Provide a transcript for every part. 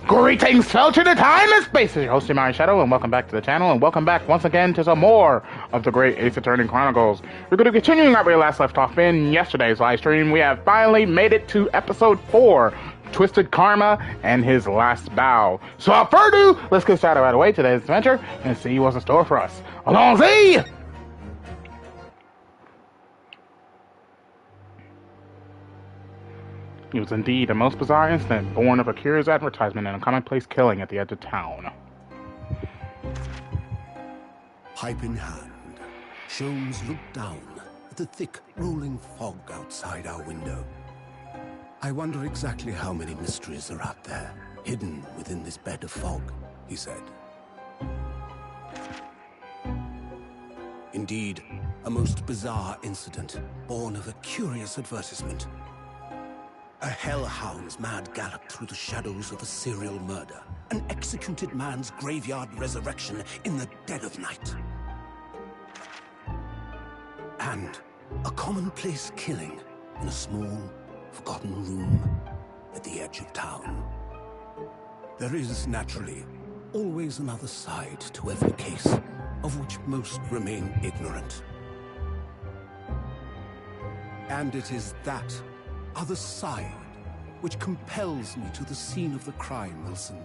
Greetings, fellow to the time and space. Your host, Tomoya Shadow, and welcome back to the channel, and welcome back once again to some more of the great Ace Attorney Chronicles. We're going to be continuing right where we last left off in yesterday's live stream. We have finally made it to episode 4, Twisted Karma and his last bow. So without further ado, let's get started right away today's adventure and see what's in store for us. Allons-y! It was indeed a most bizarre incident, born of a curious advertisement and a commonplace killing at the edge of town. Pipe in hand, Sholmes looked down at the thick, rolling fog outside our window. I wonder exactly how many mysteries are out there, hidden within this bed of fog, he said. Indeed, a most bizarre incident, born of a curious advertisement. A hellhound's mad gallop through the shadows of a serial murder. An executed man's graveyard resurrection in the dead of night. And a commonplace killing in a small, forgotten room at the edge of town. There is, naturally, always another side to every case, of which most remain ignorant. And it is that other side which compels me to the scene of the crime, Wilson.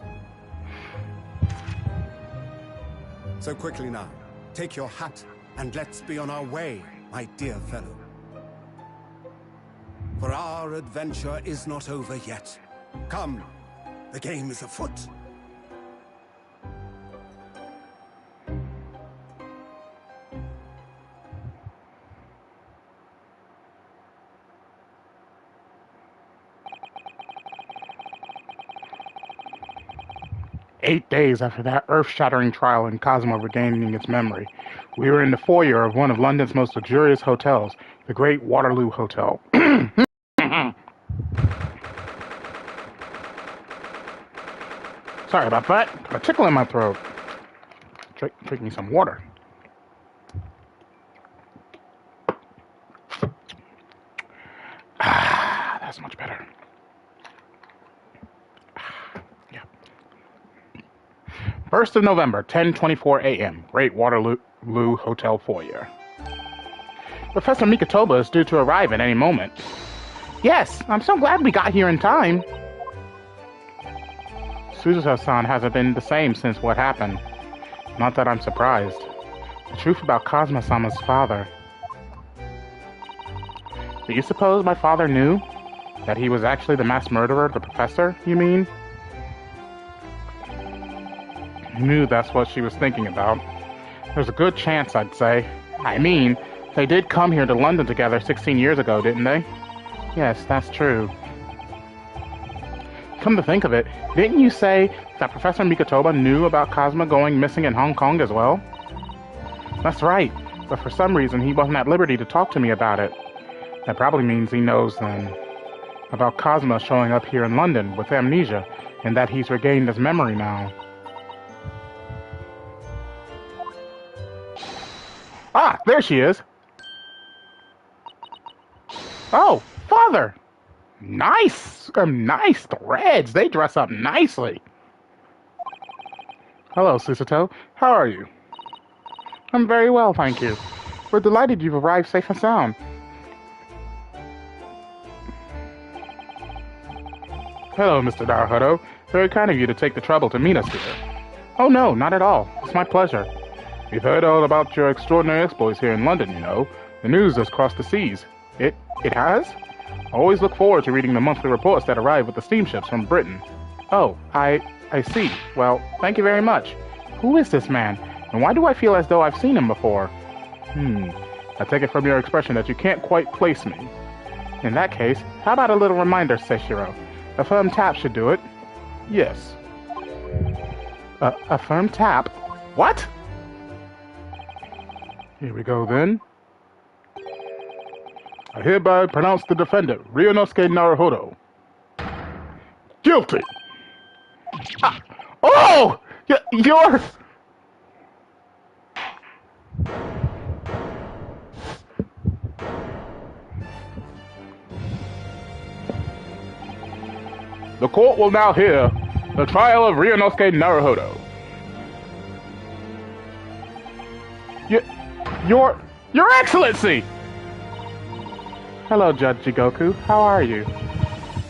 So quickly now, take your hat and let's be on our way, my dear fellow. For our adventure is not over yet. Come, the game is afoot. 8 days after that earth-shattering trial in Cosmo regaining its memory, we were in the foyer of one of London's most luxurious hotels, the Great Waterloo Hotel. Sorry about that. Got a tickle in my throat. Drink me some water. Ah, that's much better. Yeah. 1st of November, 10:24 a.m. Great Waterloo Hotel foyer. Professor Mikotoba is due to arrive at any moment. Yes, I'm so glad we got here in time. Suzuha-san hasn't been the same since what happened. Not that I'm surprised. The truth about Kazuma-sama's father. Do you suppose my father knew that he was actually the mass murderer of the professor, you mean? He knew that's what she was thinking about. There's a good chance, I'd say. I mean, they did come here to London together 16 years ago, didn't they? Yes, that's true. Come to think of it, didn't you say that Professor Mikotoba knew about Kazuma going missing in Hong Kong as well? That's right, but for some reason he wasn't at liberty to talk to me about it. That probably means he knows, then, about Kazuma showing up here in London with amnesia, and that he's regained his memory now. Ah, there she is! Oh, Father! Nice! Nice threads! They dress up nicely! Hello, Susato. How are you? I'm very well, thank you. We're delighted you've arrived safe and sound. Hello, Mr. Naruhodo. Very kind of you to take the trouble to meet us here. Oh no, not at all. It's my pleasure. We've heard all about your extraordinary exploits here in London, you know. The news has crossed the seas. It has? I always look forward to reading the monthly reports that arrive with the steamships from Britain. Oh, I see. Well, thank you very much. Who is this man? And why do I feel as though I've seen him before? I take it from your expression that you can't quite place me. In that case, how about a little reminder, Seishiro? A firm tap should do it. Yes. A firm tap? What? Here we go then. I hereby pronounce the defendant, Ryunosuke Naruhodo, guilty. Oh! You're... The court will now hear the trial of Ryunosuke Naruhodo. Your Excellency! Hello, Judge Jigoku. How are you?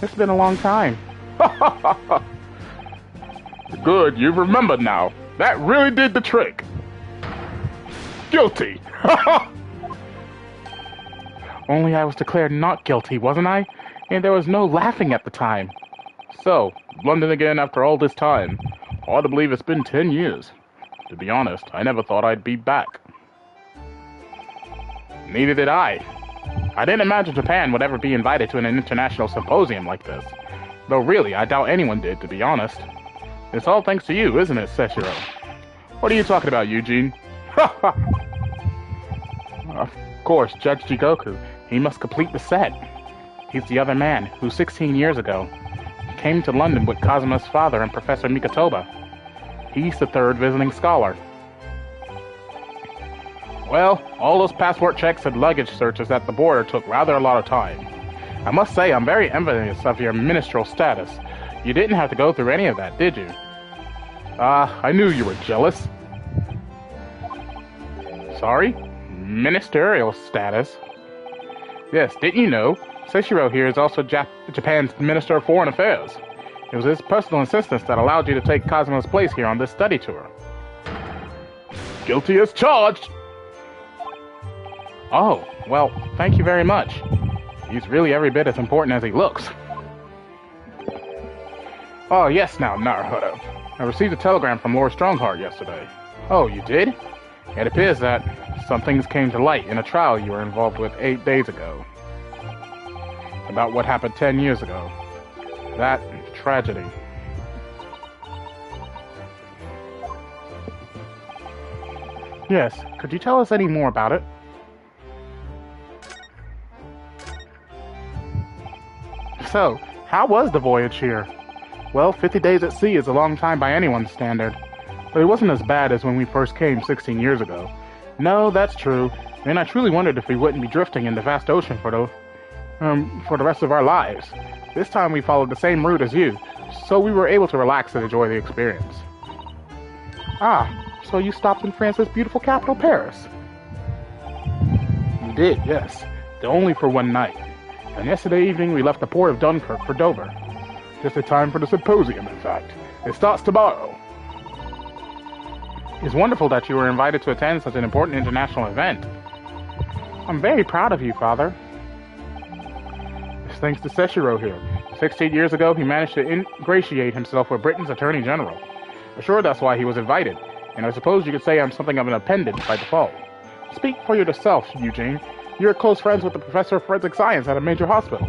It's been a long time. Good, you've remembered now. That really did the trick. Guilty. Only I was declared not guilty, wasn't I? And there was no laughing at the time. So, London again after all this time. Hard to believe it's been 10 years. To be honest, I never thought I'd be back. Neither did I. I didn't imagine Japan would ever be invited to an international symposium like this. Though really, I doubt anyone did, to be honest. It's all thanks to you, isn't it, Seishiro? What are you talking about, Eugene? Of course, Judge Jigoku. He must complete the set. He's the other man who 16 years ago came to London with Kazuma's father and Professor Mikotoba. He's the third visiting scholar. Well, all those passport checks and luggage searches at the border took rather a lot of time. I must say I'm very envious of your ministerial status. You didn't have to go through any of that, did you? I knew you were jealous. Sorry? Ministerial status? Yes, didn't you know? Seishiro here is also Japan's Minister of Foreign Affairs. It was his personal insistence that allowed you to take Kazuma's place here on this study tour. Guilty as charged! Oh, well, thank you very much. He's really every bit as important as he looks. Oh, yes now, Naruhodo. I received a telegram from Lord Strongheart yesterday. Oh, you did? It appears that some things came to light in a trial you were involved with 8 days ago. About what happened 10 years ago. That tragedy. Yes, could you tell us any more about it? So, how was the voyage here? Well, 50 days at sea is a long time by anyone's standard. But it wasn't as bad as when we first came 16 years ago. No, that's true. And I truly wondered if we wouldn't be drifting in the vast ocean for the rest of our lives. This time we followed the same route as you, so we were able to relax and enjoy the experience. Ah, so you stopped in France's beautiful capital, Paris? We did, yes. Though only for one night. And yesterday evening we left the port of Dunkirk for Dover. Just in time for the symposium, in fact. It starts tomorrow. It's wonderful that you were invited to attend such an important international event. I'm very proud of you, Father. It's thanks to Seishiro here. 16 years ago, he managed to ingratiate himself with Britain's Attorney General. I'm sure that's why he was invited, and I suppose you could say I'm something of an appendant by default. Speak for yourself, Eugene. You're close friends with the Professor of Forensic Science at a major hospital.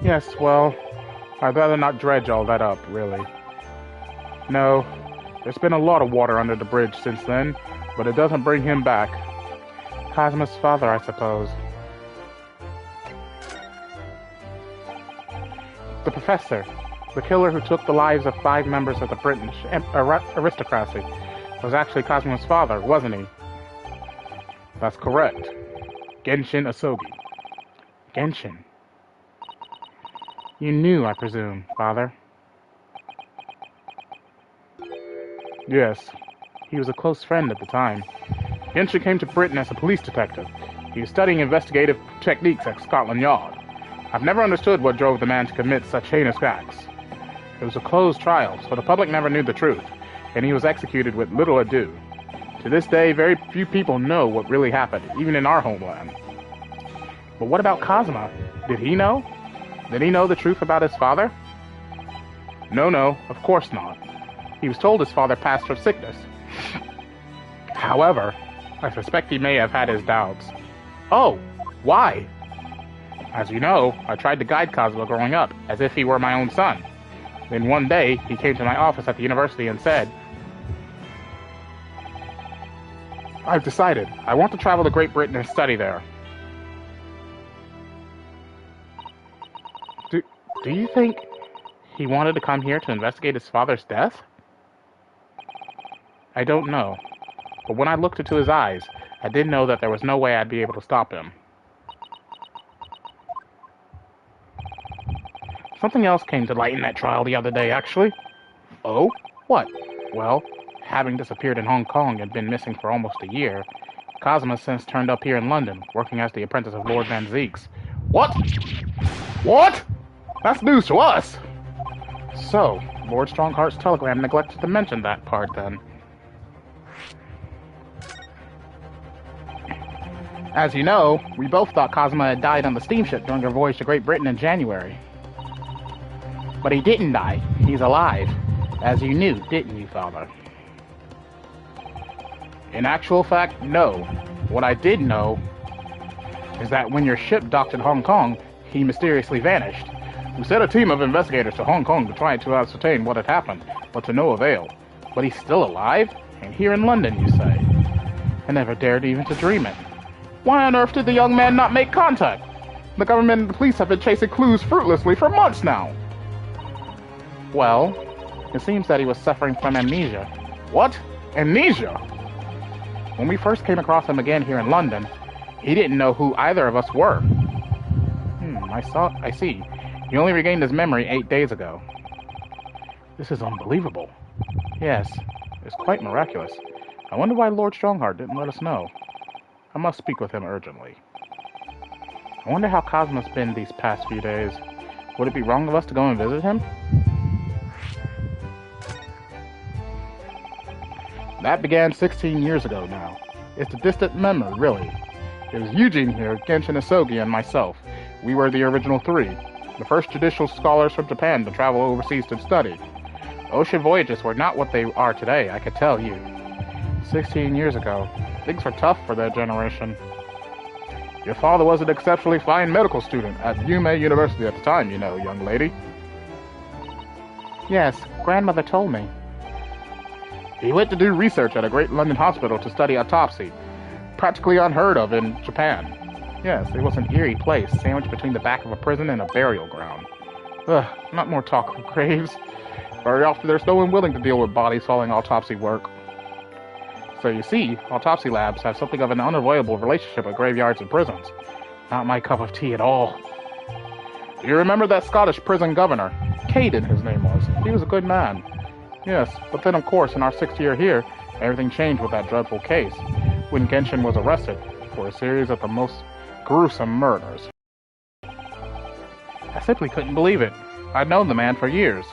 Yes, well, I'd rather not dredge all that up, really. No, there's been a lot of water under the bridge since then, but it doesn't bring him back. Kazuma's father, I suppose. The Professor, the killer who took the lives of 5 members of the British aristocracy, was actually Kazuma's father, wasn't he? That's correct. Genshin Asogi. Genshin. You knew, I presume, Father. Yes, he was a close friend at the time. Genshin came to Britain as a police detective. He was studying investigative techniques at Scotland Yard. I've never understood what drove the man to commit such heinous acts. It was a closed trial, so the public never knew the truth, and he was executed with little ado. To this day, very few people know what really happened, even in our homeland. But what about Kazuma? Did he know? Did he know the truth about his father? No, of course not. He was told his father passed from sickness. However, I suspect he may have had his doubts. Oh, why? As you know, I tried to guide Kazuma growing up, as if he were my own son. Then one day, he came to my office at the university and said, I've decided. I want to travel to Great Britain and study there. Do you think he wanted to come here to investigate his father's death? I don't know. But when I looked into his eyes, I did know that there was no way I'd be able to stop him. Something else came to light in that trial the other day, actually. Oh? What? Well, having disappeared in Hong Kong and been missing for almost a year, Kazuma since turned up here in London, working as the apprentice of Lord Van Zeeks. What? What? That's news to us! So, Lord Strongheart's telegram neglected to mention that part, then. As you know, we both thought Kazuma had died on the steamship during our voyage to Great Britain in January. But he didn't die. He's alive. As you knew, didn't you, Father? In actual fact, no. What I did know is that when your ship docked in Hong Kong, he mysteriously vanished. We sent a team of investigators to Hong Kong to try to ascertain what had happened, but to no avail. But he's still alive? And here in London, you say? I never dared even to dream it. Why on earth did the young man not make contact? The government and the police have been chasing clues fruitlessly for months now. Well, it seems that he was suffering from amnesia. What? Amnesia? When we first came across him again here in London, he didn't know who either of us were. I see. He only regained his memory 8 days ago. This is unbelievable. Yes, it's quite miraculous. I wonder why Lord Strongheart didn't let us know. I must speak with him urgently. I wonder how Kazuma's been these past few days. Would it be wrong of us to go and visit him? That began 16 years ago now. It's a distant memory, really. It was Eugene here, Genshin Isogi, and myself. We were the original three. The first judicial scholars from Japan to travel overseas to study. Ocean voyages were not what they are today, I could tell you. 16 years ago, things were tough for that generation. Your father was an exceptionally fine medical student at Yume University at the time, you know, young lady. Yes, grandmother told me. He went to do research at a great London hospital to study autopsy, practically unheard of in Japan. Yes, it was an eerie place, sandwiched between the back of a prison and a burial ground. Ugh, not more talk of graves. Very often there's no one willing to deal with bodies following autopsy work. So you see, autopsy labs have something of an unavoidable relationship with graveyards and prisons. Not my cup of tea at all. Do you remember that Scottish prison governor? Caden, his name was. He was a good man. Yes, but then of course in our 6th year here, everything changed with that dreadful case, when Genshin was arrested for a series of the most gruesome murders. I simply couldn't believe it. I'd known the man for years.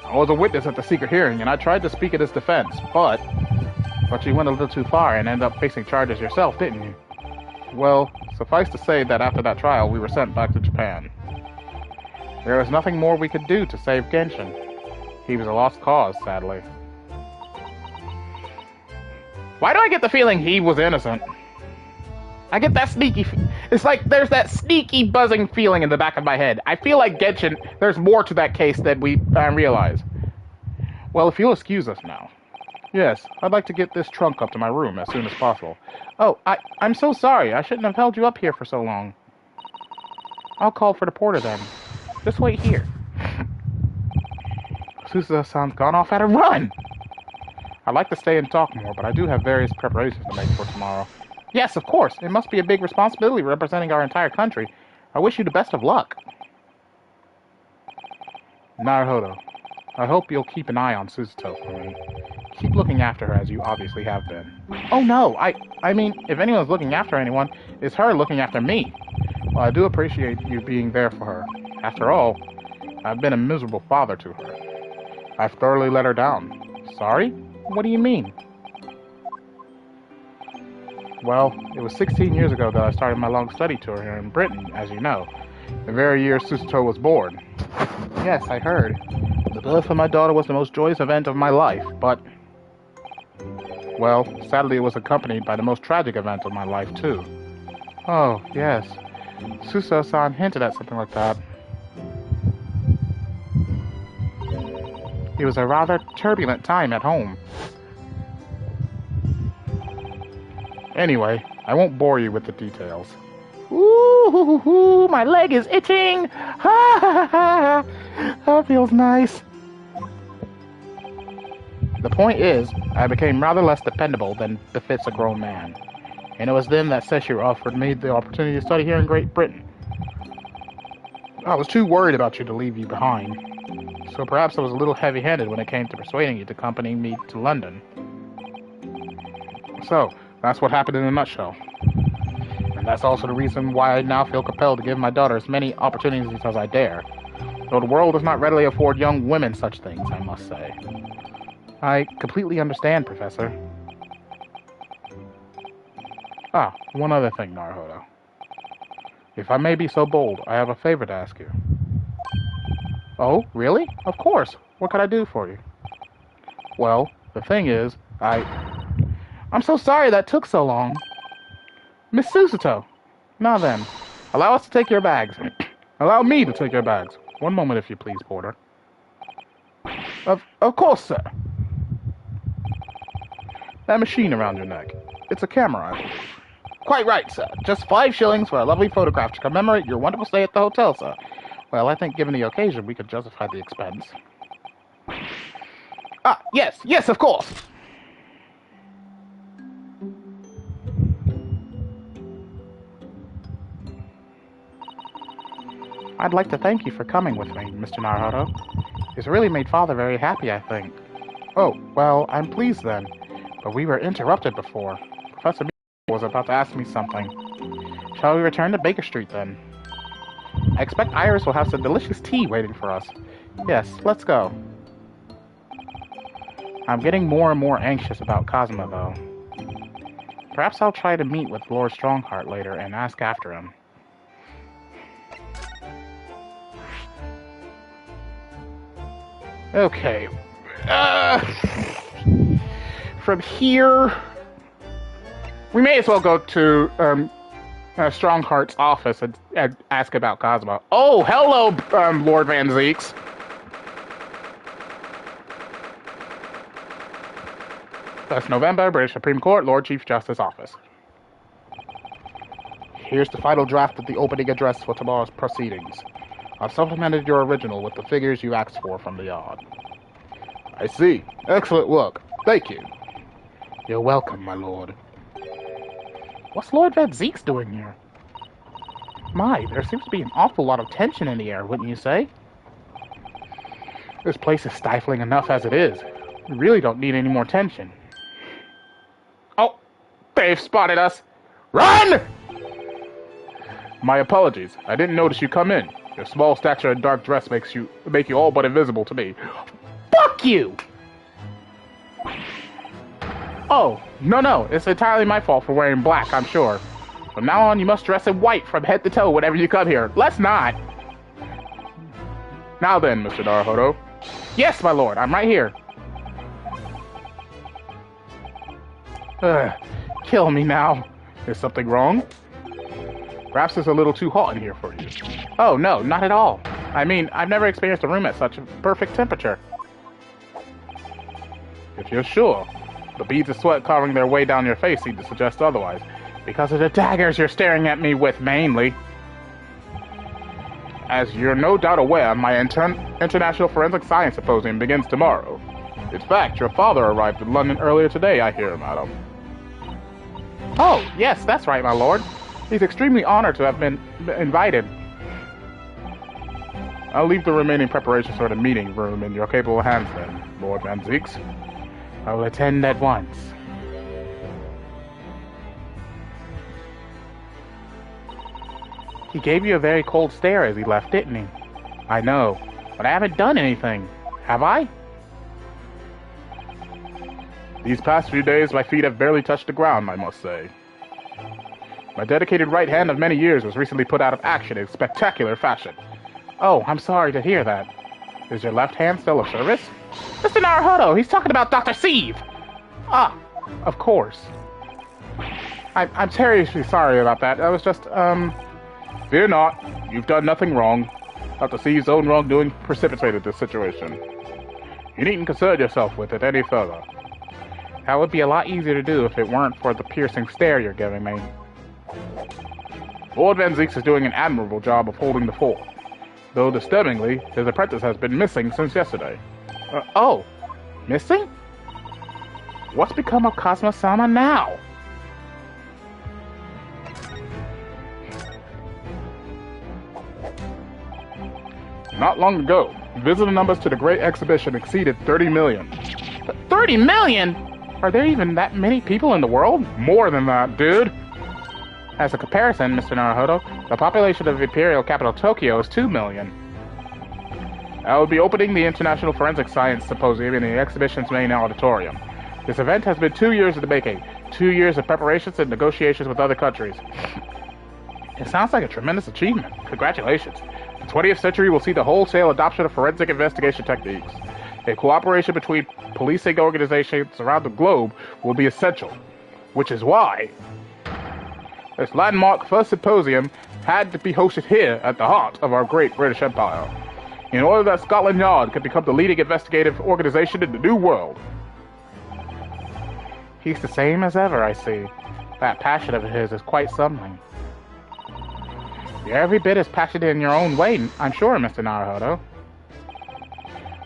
I was a witness at the secret hearing, and I tried to speak at his defense, but you went a little too far and ended up facing charges yourself, didn't you? Well, suffice to say that after that trial, we were sent back to Japan. There was nothing more we could do to save Genshin. He was a lost cause, sadly. Why do I get the feeling he was innocent? I get that sneaky... It's like there's that sneaky buzzing feeling in the back of my head. I feel like Genshin, there's more to that case than we realize. Well, if you'll excuse us now. Yes, I'd like to get this trunk up to my room as soon as possible. Oh, I'm so sorry. I shouldn't have held you up here for so long. I'll call for the porter then. Just wait here. Suzuha-san's gone off at a run! I'd like to stay and talk more, but I do have various preparations to make for tomorrow. Yes, of course. It must be a big responsibility representing our entire country. I wish you the best of luck. Naruhodo. I hope you'll keep an eye on Suzuto for me. Keep looking after her as you obviously have been. Oh no, I mean, if anyone's looking after anyone, it's her looking after me. Well, I do appreciate you being there for her. After all, I've been a miserable father to her. I've thoroughly let her down. Sorry? What do you mean? Well, it was 16 years ago that I started my long study tour here in Britain, as you know. The very year Suzuto was born. Yes, I heard. The birth of my daughter was the most joyous event of my life, but... well, sadly it was accompanied by the most tragic event of my life, too. Oh, yes. Suzuto-san hinted at something like that. It was a rather turbulent time at home. Anyway, I won't bore you with the details. Ooh, my leg is itching! Ha ha ha! That feels nice. The point is, I became rather less dependable than befits a grown man. And it was then that Sessher offered me the opportunity to study here in Great Britain. I was too worried about you to leave you behind. So perhaps I was a little heavy-handed when it came to persuading you to accompany me to London. So, that's what happened in a nutshell. And that's also the reason why I now feel compelled to give my daughter as many opportunities as I dare. Though the world does not readily afford young women such things, I must say. I completely understand, Professor. Ah, one other thing, Naruhodo. If I may be so bold, I have a favor to ask you. Oh, really? Of course. What could I do for you? Well, the thing is, I'm so sorry that took so long. Miss Suzuto. Now then, allow us to take your bags. Allow me to take your bags. One moment, if you please, porter. Of course, sir. That machine around your neck. It's a camera, I believe. Quite right, sir. Just 5 shillings for a lovely photograph to commemorate your wonderful stay at the hotel, sir. Well, I think given the occasion, we could justify the expense. Ah, yes, of course. I'd like to thank you for coming with me, Mr. Naruhodo. It's really made Father very happy, I think. Oh, well, I'm pleased then. But we were interrupted before. Professor B was about to ask me something. Shall we return to Baker Street then? I expect Iris will have some delicious tea waiting for us. Yes, let's go. I'm getting more and more anxious about Cosmo, though. Perhaps I'll try to meet with Lord Strongheart later and ask after him. Okay. From here, we may as well go to Strongheart's office and ask about Cosmo. Oh, hello, Lord Van Zeeks. That's November, British Supreme Court, Lord Chief Justice Office. Here's the final draft of the opening address for tomorrow's proceedings. I've supplemented your original with the figures you asked for from the yard. I see. Excellent work. Thank you. You're welcome, my lord. What's Lord Van Zeeks doing here? My, there seems to be an awful lot of tension in the air, wouldn't you say? This place is stifling enough as it is. We really don't need any more tension. Oh, they've spotted us. Run! My apologies. I didn't notice you come in. Your small stature and dark dress make you all but invisible to me. Fuck you! Oh, no, it's entirely my fault for wearing black, I'm sure. From now on, you must dress in white from head to toe whenever you come here. Let's not! Now then, Mr. Naruhodo. Yes, my lord, I'm right here. Kill me now. Is something wrong? Perhaps it's a little too hot in here for you. Oh, no, not at all. I mean, I've never experienced a room at such a perfect temperature. If you're sure. The beads of sweat carving their way down your face seem to suggest otherwise. Because of the daggers you're staring at me with, mainly. As you're no doubt aware, my International Forensic Science Symposium begins tomorrow. In fact, your father arrived in London earlier today, I hear, madam. Oh, yes, that's right, my lord. He's extremely honored to have been invited. I'll leave the remaining preparations for the meeting room in your capable hands then, Lord Van Zeeks. I will attend at once. He gave you a very cold stare as he left, didn't he? I know, but I haven't done anything. Have I? These past few days, my feet have barely touched the ground, I must say. My dedicated right hand of many years was recently put out of action in spectacular fashion. Oh, I'm sorry to hear that. Is your left hand still of service? Mr. Naruhodo, he's talking about Dr. Sieve! Ah, of course. I'm seriously sorry about that. I was just, Fear not. You've done nothing wrong. Dr. Sieve's own wrongdoing precipitated this situation. You needn't concern yourself with it any further. That would be a lot easier to do if it weren't for the piercing stare you're giving me. Lord Van Zeeks is doing an admirable job of holding the fort. Though disturbingly, his apprentice has been missing since yesterday. Oh, missing? What's become of Cosmo-sama now? Not long ago, visitor numbers to the Great Exhibition exceeded 30 million. 30 million? Are there even that many people in the world? More than that, dude. As a comparison, Mr. Naruhodo, the population of Imperial Capital Tokyo is 2 million. I will be opening the International Forensic Science Symposium in the exhibition's main auditorium. This event has been 2 years in the making, 2 years of preparations and negotiations with other countries. It sounds like a tremendous achievement. Congratulations. The 20th century will see the wholesale adoption of forensic investigation techniques. A cooperation between policing organizations around the globe will be essential, which is why this landmark first symposium had to be hosted here at the heart of our great British Empire, in order that Scotland Yard could become the leading investigative organization in the New World. He's the same as ever, I see. That passion of his is quite something. You're every bit as passionate in your own way, I'm sure, Mr. Naruhodo.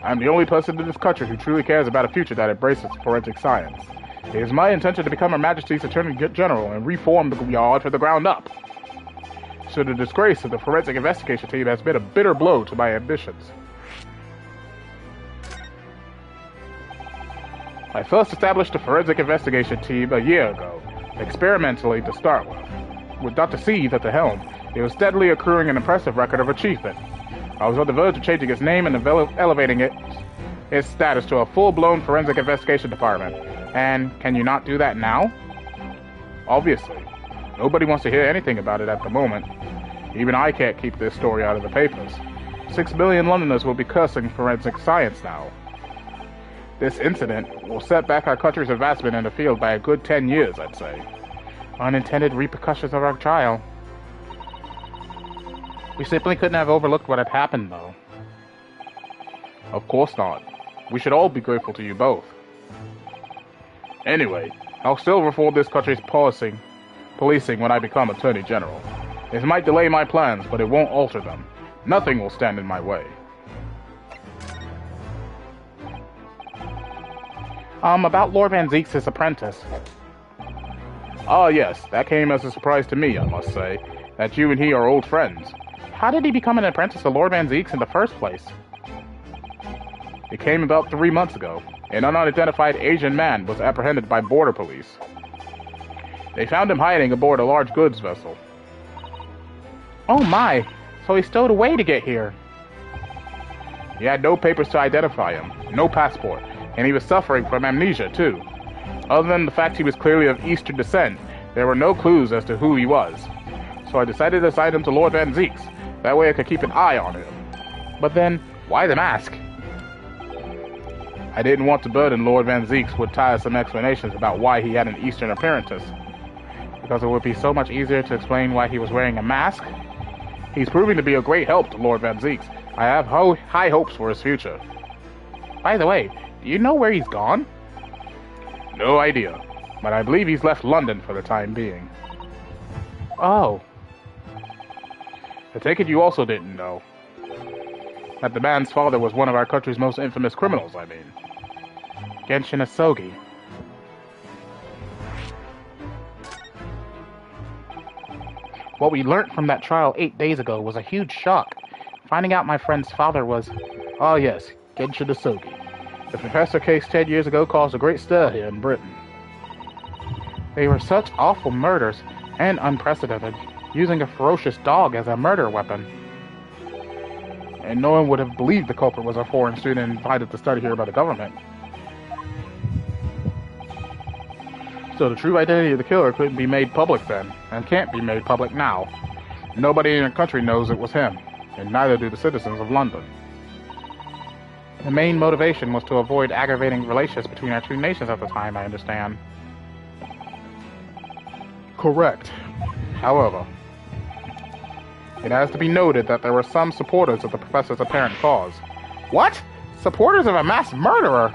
I'm the only person in this country who truly cares about a future that embraces forensic science. It is my intention to become Her Majesty's Attorney General and reform the Yard from the ground up. So the disgrace of the forensic investigation team has been a bitter blow to my ambitions. I first established the forensic investigation team a year ago, experimentally to start with. With Dr. Sieve at the helm, it was steadily accruing an impressive record of achievement. I was on the verge of changing its name and elevating its status to a full-blown forensic investigation department. And can you not do that now? Obviously. Nobody wants to hear anything about it at the moment. Even I can't keep this story out of the papers. 6 million Londoners will be cursing forensic science now. This incident will set back our country's advancement in the field by a good 10 years, I'd say. Unintended repercussions of our trial. We simply couldn't have overlooked what had happened, though. Of course not. We should all be grateful to you both. Anyway, I'll still reform this country's policing when I become Attorney General. It might delay my plans, but it won't alter them. Nothing will stand in my way. About Lord Van Zeeks' apprentice. Ah, yes, that came as a surprise to me, I must say, that you and he are old friends. How did he become an apprentice to Lord Van Zeeks in the first place? It came about 3 months ago. An unidentified Asian man was apprehended by border police. They found him hiding aboard a large goods vessel. Oh my, so he stowed away to get here. He had no papers to identify him, no passport, and he was suffering from amnesia too. Other than the fact he was clearly of Eastern descent, there were no clues as to who he was. So I decided to assign him to Lord Van Zeeks. That way I could keep an eye on him. But then, why the mask? I didn't want to burden Lord Van Zeeks with tiresome explanations about why he had an Eastern appearance, because it would be so much easier to explain why he was wearing a mask. He's proving to be a great help to Lord Van Zeeks. I have high hopes for his future. By the way, do you know where he's gone? No idea, but I believe he's left London for the time being. Oh. I take it you also didn't know that the man's father was one of our country's most infamous criminals, I mean. Genshin Asogi. What we learnt from that trial 8 days ago was a huge shock. Finding out my friend's father was... Oh yes, Genshin Isogi. The professor case 10 years ago caused a great stir here in Britain. They were such awful murders, and unprecedented, using a ferocious dog as a murder weapon. And no one would have believed the culprit was a foreign student invited to study here by the government. So the true identity of the killer couldn't be made public then, and can't be made public now. Nobody in the country knows it was him, and neither do the citizens of London. The main motivation was to avoid aggravating relations between our two nations at the time, I understand. Correct. However, it has to be noted that there were some supporters of the professor's apparent cause. What? Supporters of a mass murderer?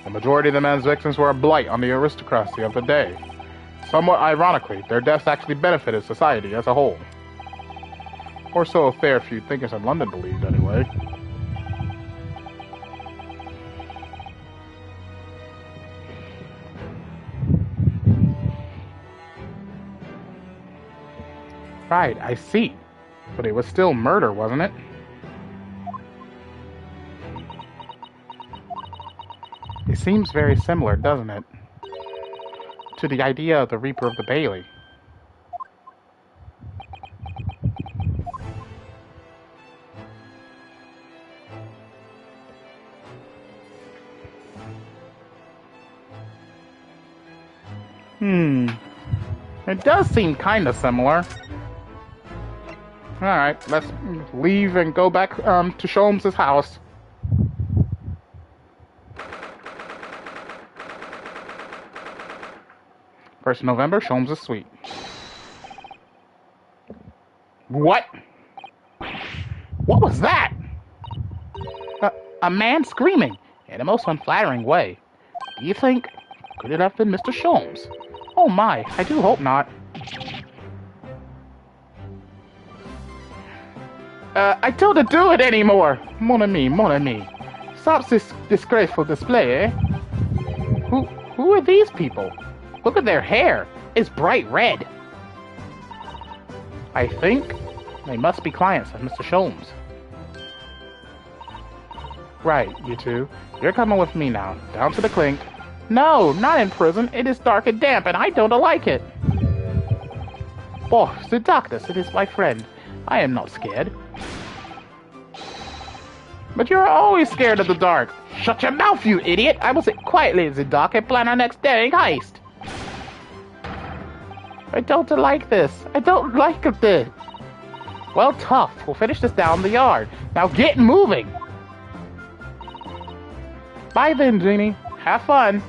The majority of the men's victims were a blight on the aristocracy of the day. Somewhat ironically, their deaths actually benefited society as a whole. Or so a fair few thinkers in London believed, anyway. Right, I see. But it was still murder, wasn't it? It seems very similar, doesn't it? To the idea of the Reaper of the Bailey. It does seem kind of similar. Alright, let's leave and go back to Sholmes' house. First of November, Sholmes' suite. What? What was that? A man screaming in a most unflattering way. Do you think... could it have been Mr. Sholmes? Oh my, I do hope not. I don't do it anymore! Mon ami. Stop this disgraceful display, eh? Who are these people? Look at their hair. It's bright red. I think they must be clients of Mr. Sholmes. Right, you two. You're coming with me now. Down to the clink. No, not in prison. It is dark and damp, and I don't like it. Oh, the darkness. It is my friend. I am not scared. But you're always scared of the dark. Shut your mouth, you idiot! I will sit quietly in the dark and plan our next daring heist. I don't like this. I don't like this. Well, tough. We'll finish this down the yard. Now get moving. Bye then, Jeannie. Have fun.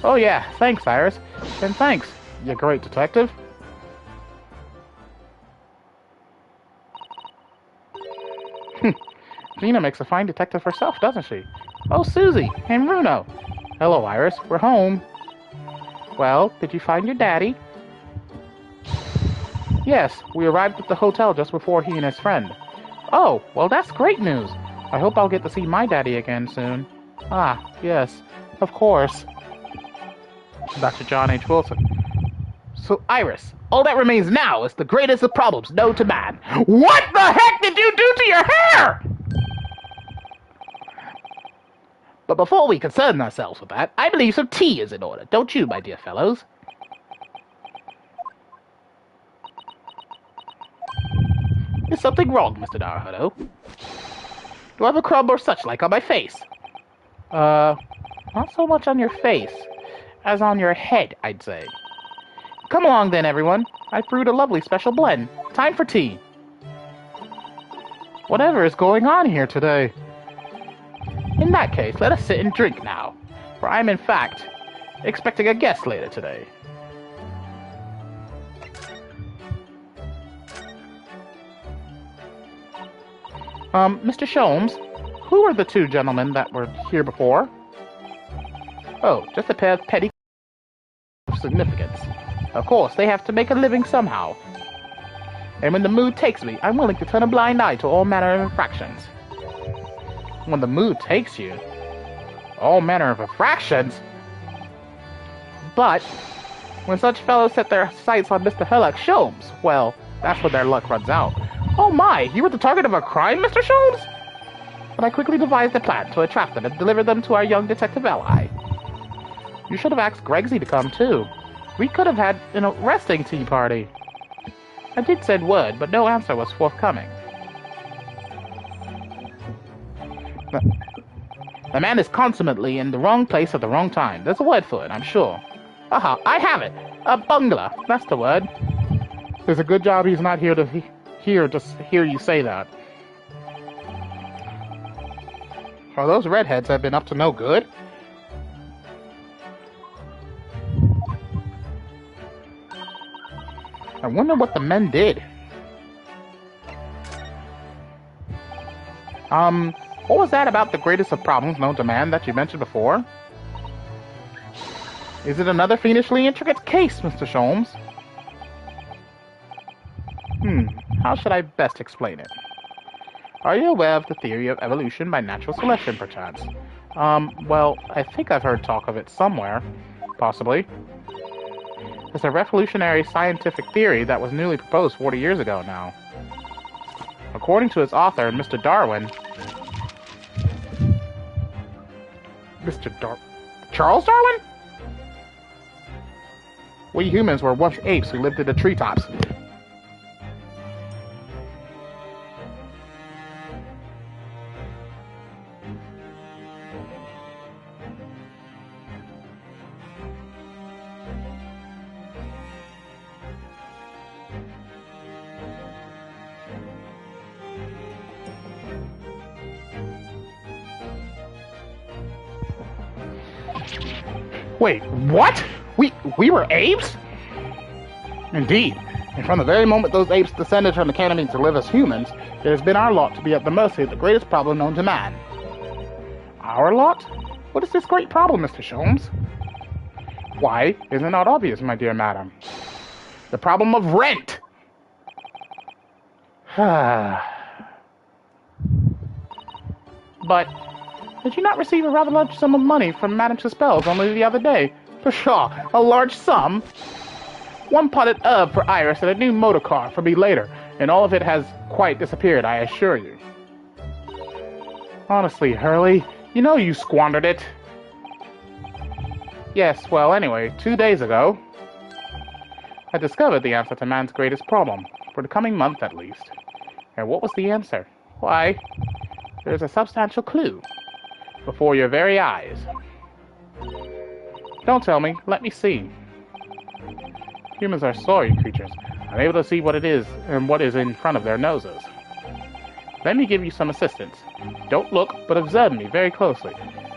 Oh yeah, thanks, Iris. And thanks, you great detective. Gina makes a fine detective herself, doesn't she? Oh, Susie and Bruno. Hello, Iris. We're home. Well, did you find your daddy? Yes, we arrived at the hotel just before he and his friend. Oh, well, that's great news. I hope I'll get to see my daddy again soon. Ah, yes, of course. Dr. John H. Wilson. So, Iris, all that remains now is the greatest of problems known to man. What the heck did you do to your hair? But before we concern ourselves with that, I believe some tea is in order, don't you, my dear fellows? Is something wrong, Mr. Naruhodo? Do I have a crumb or such like on my face? Not so much on your face, as on your head, I'd say. Come along then, everyone. I brewed a lovely special blend. Time for tea. Whatever is going on here today? In that case, let us sit and drink now, for I am in fact expecting a guest later today. Mr. Sholmes, who were the two gentlemen that were here before? Oh, just a pair of petty of significance. Of course, they have to make a living somehow. And when the mood takes me, I'm willing to turn a blind eye to all manner of infractions. When the mood takes you, all manner of infractions? But, when such fellows set their sights on Mr. Herlock Sholmes, well, that's when their luck runs out. Oh my, you were the target of a crime, Mr. Sholmes? But I quickly devised a plan to entrap them and deliver them to our young detective ally. You should have asked Gregsy to come too. We could have had an arresting tea party. I did send word, but no answer was forthcoming. The man is consummately in the wrong place at the wrong time. There's a word for it, I'm sure. Aha, I have it! A bungler, that's the word. It's a good job he's not here to hear you say that. Well, those redheads have been up to no good. I wonder what the men did. What was that about the greatest of problems known to man that you mentioned before? Is it another fiendishly intricate case, Mr. Sholmes? How should I best explain it? Are you aware of the theory of evolution by natural selection, perchance? Well, I think I've heard talk of it somewhere. Possibly. It's a revolutionary scientific theory that was newly proposed 40 years ago now. According to its author, Mr. Darwin... Charles Darwin? We humans were once apes who lived in the treetops. Wait, what? We were apes? Indeed. And from the very moment those apes descended from the canopy to live as humans, it has been our lot to be at the mercy of the greatest problem known to man. Our lot? What is this great problem, Mr. Sholmes? Why, is it not obvious, my dear madam? The problem of rent! But... did you not receive a rather large sum of money from Madame Chispel's only the other day? Pshaw, a large sum? One potted herb for Iris and a new motor car for me later, and all of it has quite disappeared, I assure you. Honestly, Hurley, you know you squandered it. Yes, well, anyway, 2 days ago, I discovered the answer to man's greatest problem, for the coming month at least. And what was the answer? Why, there's a substantial clue. Before your very eyes. Don't tell me, let me see. Humans are sorry creatures, unable to see what it is and what is in front of their noses. Let me give you some assistance. Don't look, but observe me very closely.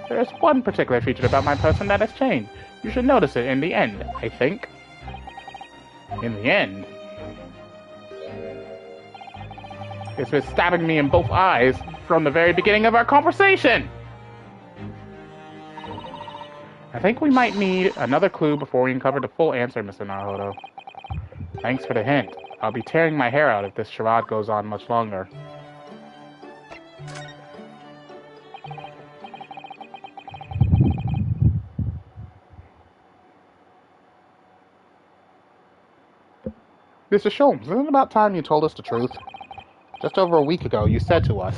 There is one particular feature about my person that has changed. You should notice it in the end, I think. In the end? It's been stabbing me in both eyes from the very beginning of our conversation! I think we might need another clue before we uncover the full answer, Mr. Naruto. Thanks for the hint. I'll be tearing my hair out if this charade goes on much longer. Mr. Sholmes, isn't it about time you told us the truth? Just over a week ago, you said to us,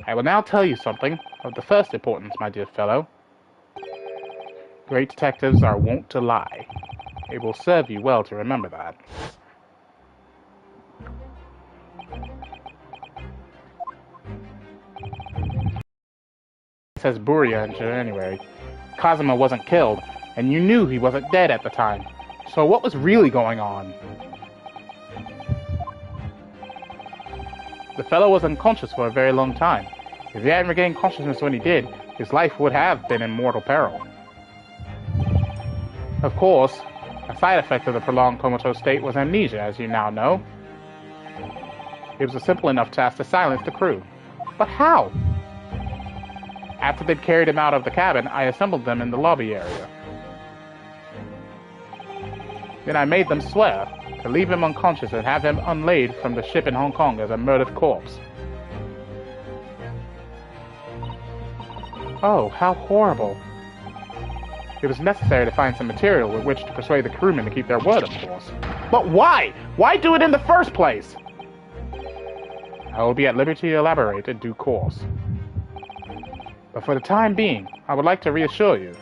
I will now tell you something of the first importance, my dear fellow. Great detectives are wont to lie. It will serve you well to remember that. It says Buria in January. Kazuma wasn't killed, and you knew he wasn't dead at the time. So what was really going on? The fellow was unconscious for a very long time. If he hadn't regained consciousness when he did, his life would have been in mortal peril. Of course, a side effect of the prolonged comatose state was amnesia, as you now know. It was a simple enough task to silence the crew. But how? After they'd carried him out of the cabin, I assembled them in the lobby area. Then I made them swear to leave him unconscious and have him unlaid from the ship in Hong Kong as a murdered corpse. Oh, how horrible. It was necessary to find some material with which to persuade the crewmen to keep their word, of course. But why? Why do it in the first place? I will be at liberty to elaborate in due course. But for the time being, I would like to reassure you.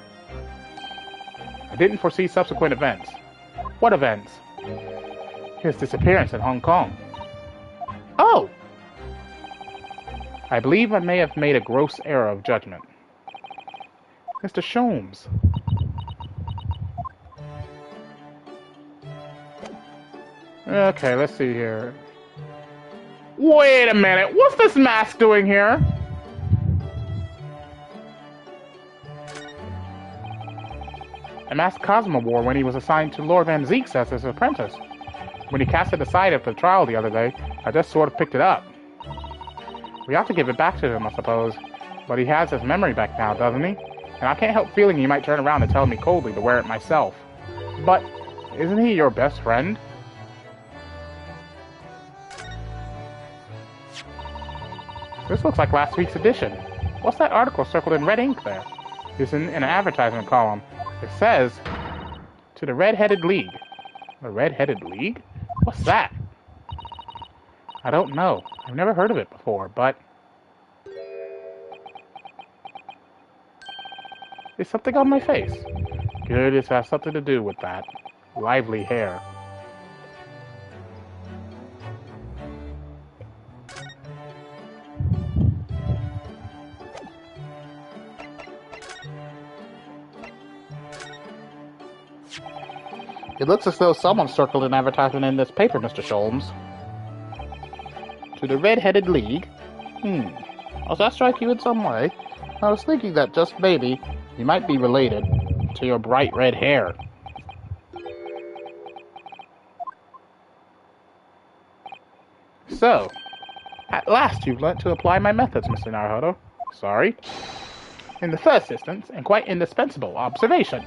I didn't foresee subsequent events. What events? His disappearance in Hong Kong. Oh! I believe I may have made a gross error of judgment. Mr. Sholmes. Okay, let's see here. Wait a minute, what's this mask doing here? A mask Cosmo wore when he was assigned to Lord Van Zeeks as his apprentice. When he cast it aside after the trial the other day, I just sort of picked it up. We ought to give it back to him, I suppose. But he has his memory back now, doesn't he? And I can't help feeling he might turn around and tell me coldly to wear it myself. But isn't he your best friend? This looks like last week's edition. What's that article circled in red ink there? It's in an advertisement column. It says, to the Red-Headed League. The Red-Headed League? What's that? I don't know. I've never heard of it before, but... There's something on my face. Good, it has something to do with that. Lively hair. It looks as though someone circled an advertisement in this paper, Mr. Sholmes. To the Red-Headed League? Does that strike you in some way? I was thinking that just maybe you might be related to your bright red hair. So, at last you've learnt to apply my methods, Mr. Naruhodo. Sorry. In the first instance, and quite indispensable observation.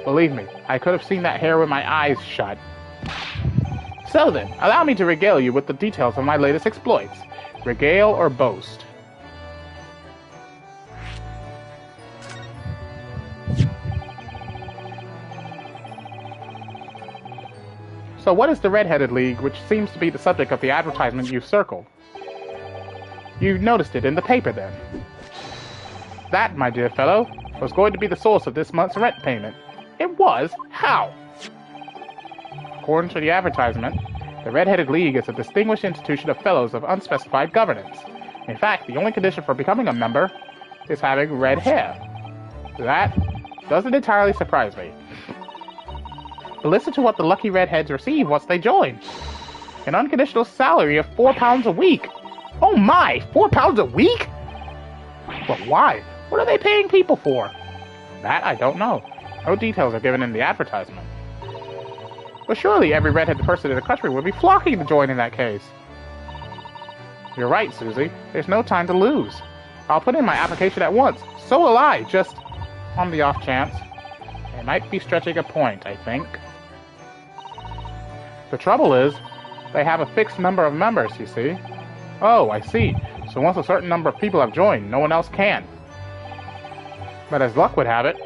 Believe me, I could have seen that hair with my eyes shut. So then, allow me to regale you with the details of my latest exploits. Regale or boast? So what is the Red-Headed League, which seems to be the subject of the advertisement you've circled? You noticed it in the paper then. That, my dear fellow, was going to be the source of this month's rent payment. It was? How? According to the advertisement, the Red-Headed League is a distinguished institution of fellows of unspecified governance. In fact, the only condition for becoming a member is having red hair. That doesn't entirely surprise me. But listen to what the lucky redheads receive once they join. An unconditional salary of £4 a week. Oh my, £4 a week? But why? What are they paying people for? That I don't know. No details are given in the advertisement. But surely every redheaded person in the country would be flocking to join in that case. You're right, Susie. There's no time to lose. I'll put in my application at once. So will I, just on the off chance. It might be stretching a point, I think. The trouble is, they have a fixed number of members, you see. Oh, I see. So once a certain number of people have joined, no one else can. But as luck would have it,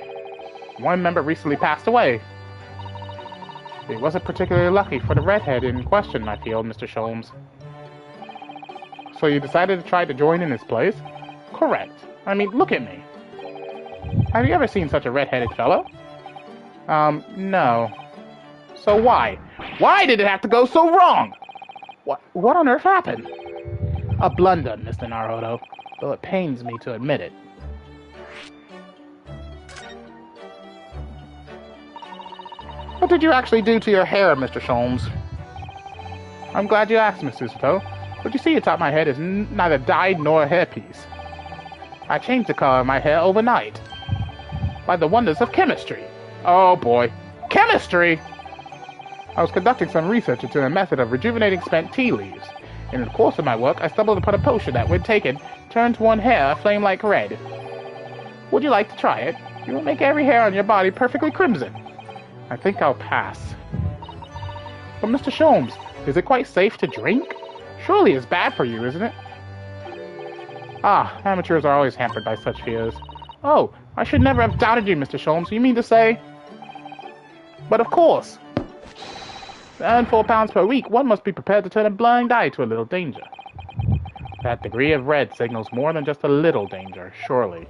one member recently passed away. It wasn't particularly lucky for the redhead in question, I feel, Mr. Sholmes. So you decided to try to join in his place? Correct. I mean, look at me. Have you ever seen such a red-headed fellow? No. So why? Why did it have to go so wrong? What on earth happened? A blunder, Mr. Naruhodo, though it pains me to admit it. What did you actually do to your hair, Mr. Sholmes? I'm glad you asked, Miss Susato. But you see, atop my head is neither dyed nor a hairpiece. I changed the color of my hair overnight. By the wonders of chemistry. Oh boy. Chemistry! I was conducting some research into a method of rejuvenating spent tea leaves. In the course of my work, I stumbled upon a potion that, when taken, turns one hair a flame like red. Would you like to try it? You will make every hair on your body perfectly crimson. I think I'll pass. But Mr. Sholmes, is it quite safe to drink? Surely it's bad for you, isn't it? Ah, amateurs are always hampered by such fears. Oh, I should never have doubted you, Mr. Sholmes. You mean to say? But of course. To earn £4 per week, one must be prepared to turn a blind eye to a little danger. That degree of red signals more than just a little danger, surely.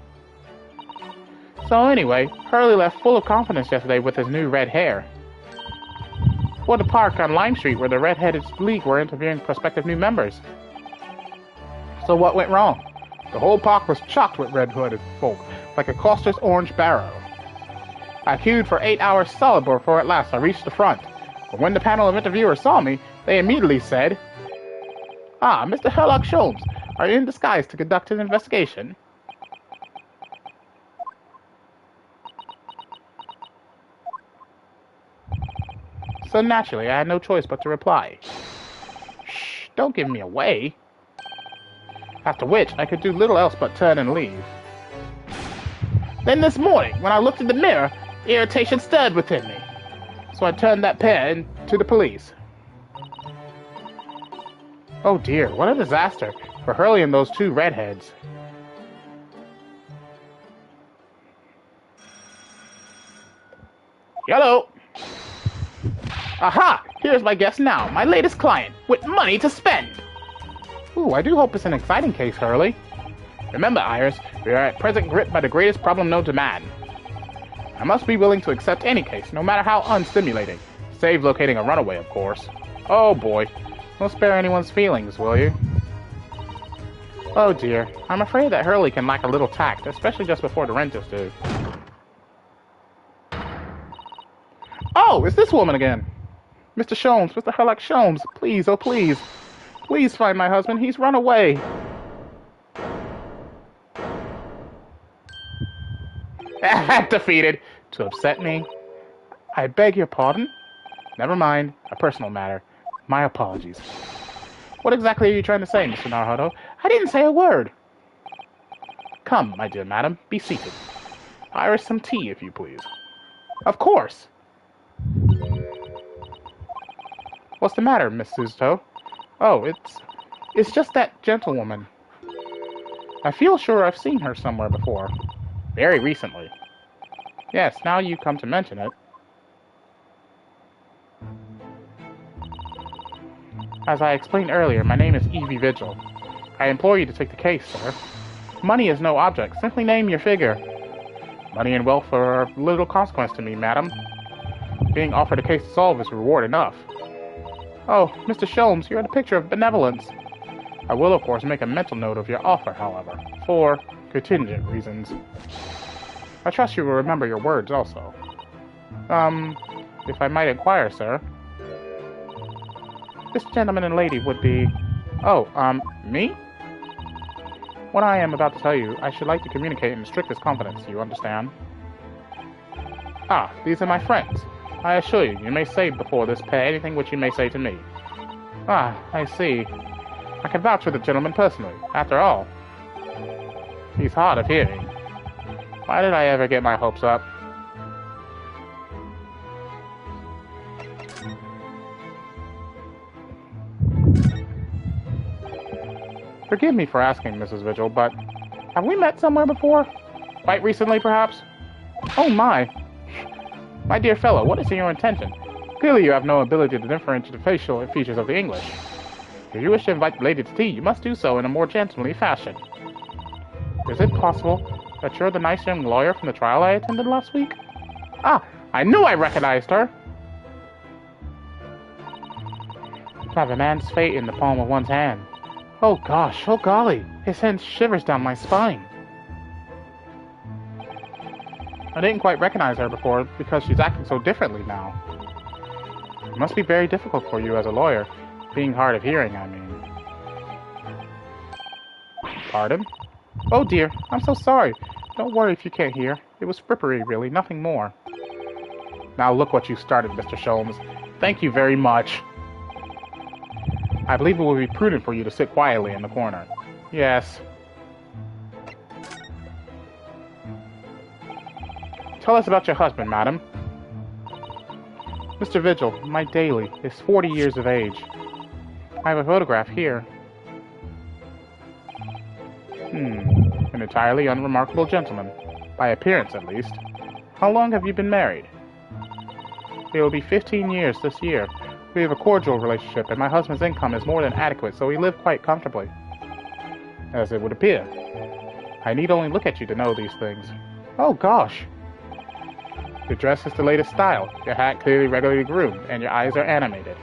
So anyway, Hurley left full of confidence yesterday with his new red hair. For the park on Lime Street where the Red-Headed League were interviewing prospective new members. So what went wrong? The whole park was chocked with red-hooded folk, like a coster's orange barrow. I queued for 8 hours solid before at last I reached the front. But when the panel of interviewers saw me, they immediately said, "Ah, Mr. Sherlock Sholmes, are you in disguise to conduct an investigation?" So naturally, I had no choice but to reply, "Shh, don't give me away." After which, I could do little else but turn and leave. Then this morning, when I looked in the mirror, irritation stirred within me. So I turned that pair into the police. Oh dear, what a disaster for Hurley and those two redheads. Hello! Aha! Here's my guest now, my latest client, with money to spend! Ooh, I do hope it's an exciting case, Hurley. Remember, Iris, we are at present gripped by the greatest problem known to man. I must be willing to accept any case, no matter how unstimulating. Save locating a runaway, of course. Oh boy. Don't spare anyone's feelings, will you? Oh dear. I'm afraid that Hurley can lack a little tact, especially just before the rent is due. Oh, it's this woman again. Mr. Sholmes, Mr. Sherlock Sholmes, please, oh please. Please find my husband, he's run away. Defeated. To upset me? I beg your pardon? Never mind. A personal matter. My apologies. What exactly are you trying to say, Mr. Naruhodo? I didn't say a word. Come, my dear madam, be seated. Iris, some tea, if you please. Of course. What's the matter, Miss Suzuto? Oh, it's just that gentlewoman. I feel sure I've seen her somewhere before. Very recently. Yes, now you come to mention it. As I explained earlier, my name is Evie Vigil. I implore you to take the case, sir. Money is no object. Simply name your figure. Money and wealth are of little consequence to me, madam. Being offered a case to solve is reward enough. Oh, Mr. Sholmes, you're the picture of benevolence. I will, of course, make a mental note of your offer, however, for contingent reasons. I trust you will remember your words also. If I might inquire, sir. This gentleman and lady would be... Oh, me? What I am about to tell you, I should like to communicate in the strictest confidence, you understand? Ah, these are my friends. I assure you, you may say before this pair anything which you may say to me. Ah, I see. I can vouch for the gentleman personally. After all, he's hard of hearing. Why did I ever get my hopes up? Forgive me for asking, Mrs. Vigil, but have we met somewhere before? Quite recently, perhaps? Oh my! My dear fellow, what is your intention? Clearly you have no ability to differentiate the facial features of the English. If you wish to invite the lady to tea, you must do so in a more gentlemanly fashion. Is it possible that you're the nice young lawyer from the trial I attended last week? Ah, I knew I recognized her! To have a man's fate in the palm of one's hand. Oh gosh, oh golly, it sends shivers down my spine. I didn't quite recognize her before because she's acting so differently now. It must be very difficult for you as a lawyer, being hard of hearing, I mean. Pardon? Oh dear, I'm so sorry. Don't worry if you can't hear. It was frippery, really, nothing more. Now look what you started, Mr. Sholmes. Thank you very much. I believe it will be prudent for you to sit quietly in the corner. Yes. Tell us about your husband, madam. Mr. Vigil, my daily, is 40 years of age. I have a photograph here. An entirely unremarkable gentleman. By appearance, at least. How long have you been married? It will be 15 years this year. We have a cordial relationship, and my husband's income is more than adequate, so we live quite comfortably. As it would appear. I need only look at you to know these things. Oh, gosh! Your dress is the latest style, your hat clearly regularly groomed, and your eyes are animated.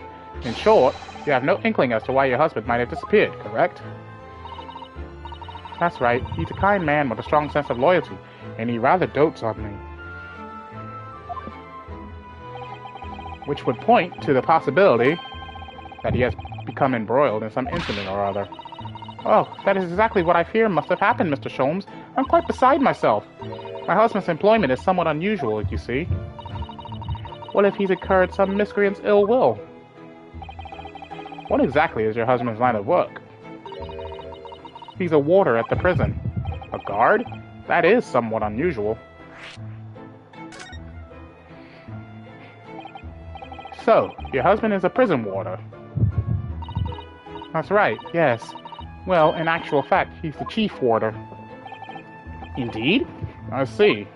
In short, you have no inkling as to why your husband might have disappeared, correct? That's right. He's a kind man with a strong sense of loyalty, and he rather dotes on me. Which would point to the possibility that he has become embroiled in some incident or other. Oh, that is exactly what I fear must have happened, Mr. Sholmes. I'm quite beside myself. My husband's employment is somewhat unusual, you see. What if he's incurred some miscreant's ill will? What exactly is your husband's line of work? He's a warder at the prison. A guard? That is somewhat unusual. So, your husband is a prison warder? That's right, yes. Well, in actual fact, he's the chief warder. Indeed? I see.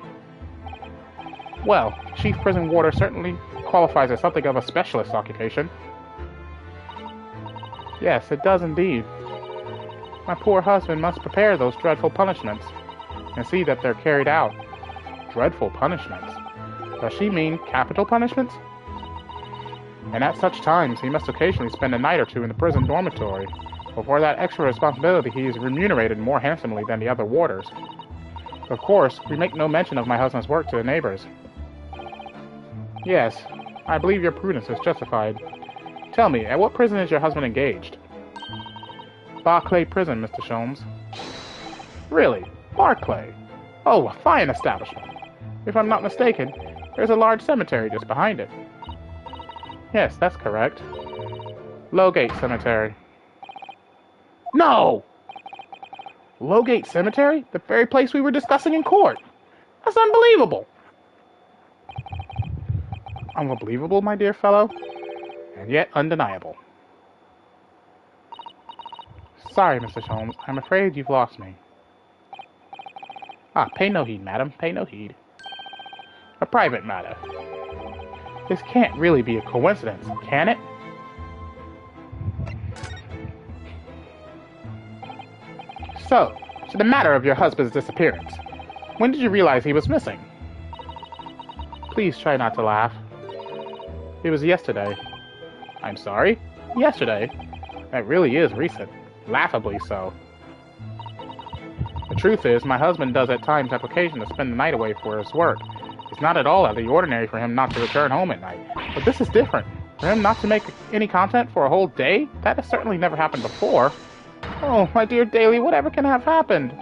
Well, chief prison warder certainly qualifies as something of a specialist occupation. Yes, it does indeed. My poor husband must prepare those dreadful punishments, and see that they're carried out. Dreadful punishments? Does she mean capital punishments? And at such times, he must occasionally spend a night or two in the prison dormitory. But for that extra responsibility, he is remunerated more handsomely than the other warders. Of course, we make no mention of my husband's work to the neighbors. Yes, I believe your prudence is justified. Tell me, at what prison is your husband engaged? Barclay Prison, Mr. Sholmes. Really? Barclay? Oh, a fine establishment. If I'm not mistaken, there's a large cemetery just behind it. Yes, that's correct. Lowgate Cemetery. No! Lowgate Cemetery? The very place we were discussing in court. That's unbelievable. Unbelievable, my dear fellow, and yet undeniable. Sorry, Mr. Sholmes, I'm afraid you've lost me. Ah, pay no heed, madam, pay no heed. A private matter. This can't really be a coincidence, can it? So, to the matter of your husband's disappearance. When did you realize he was missing? Please try not to laugh. It was yesterday. I'm sorry? Yesterday? That really is recent. Laughably so. The truth is, my husband does at times have occasion to spend the night away for his work. It's not at all out of the ordinary for him not to return home at night. But this is different. For him not to make any content for a whole day? That has certainly never happened before. Oh, my dear Daly, whatever can have happened?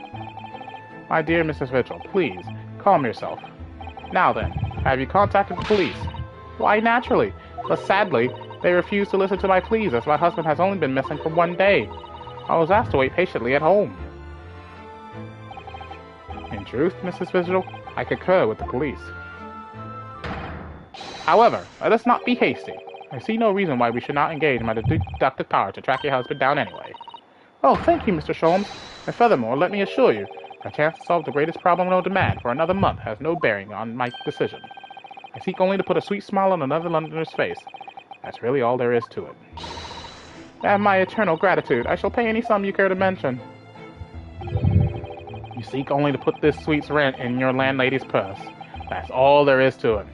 My dear Mrs. Vigil, please, calm yourself. Now then, have you contacted the police? Why, naturally. But sadly, they refuse to listen to my pleas as my husband has only been missing for 1 day. I was asked to wait patiently at home. In truth, Mrs. Vigil, I concur with the police. However, let us not be hasty. I see no reason why we should not engage my deductive power to track your husband down anyway. Oh, thank you, Mr. Sholmes. And furthermore, let me assure you, my chance to solve the greatest problem known to man for another month has no bearing on my decision. I seek only to put a sweet smile on another Londoner's face. That's really all there is to it. Have my eternal gratitude. I shall pay any sum you care to mention. You seek only to put this sweet's rent in your landlady's purse. That's all there is to it.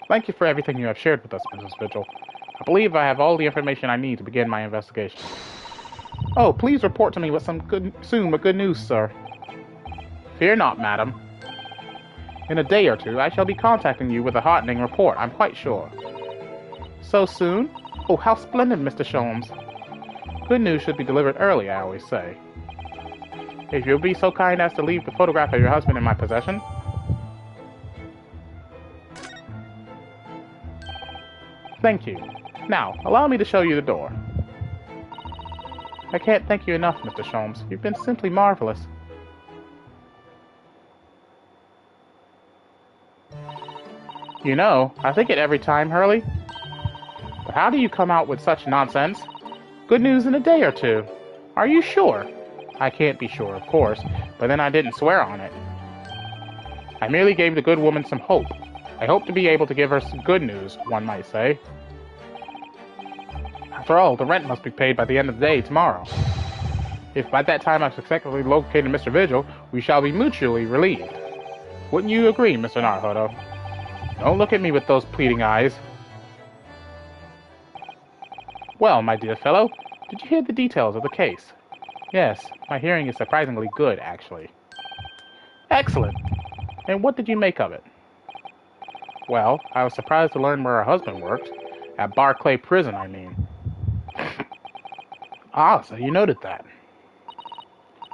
Thank you for everything you have shared with us, Mrs. Vigil. I believe I have all the information I need to begin my investigation. Oh, please report to me with good news, sir. Fear not, madam. In a day or two, I shall be contacting you with a heartening report, I'm quite sure. So soon? Oh, how splendid, Mr. Sholmes. Good news should be delivered early, I always say. If you'll be so kind as to leave the photograph of your husband in my possession. Thank you. Now, allow me to show you the door. I can't thank you enough, Mr. Sholmes. You've been simply marvelous. You know, I think it every time, Hurley. But how do you come out with such nonsense? Good news in a day or two. Are you sure? I can't be sure, of course, but then I didn't swear on it. I merely gave the good woman some hope. I hope to be able to give her some good news, one might say. After all, the rent must be paid by the end of the day tomorrow. If by that time I've successfully located Mr. Vigil, we shall be mutually relieved. Wouldn't you agree, Mr. Naruhodo? Don't look at me with those pleading eyes. Well, my dear fellow, did you hear the details of the case? Yes, my hearing is surprisingly good, actually. Excellent. And what did you make of it? Well, I was surprised to learn where her husband worked. At Barclay Prison, I mean. Ah, so you noted that.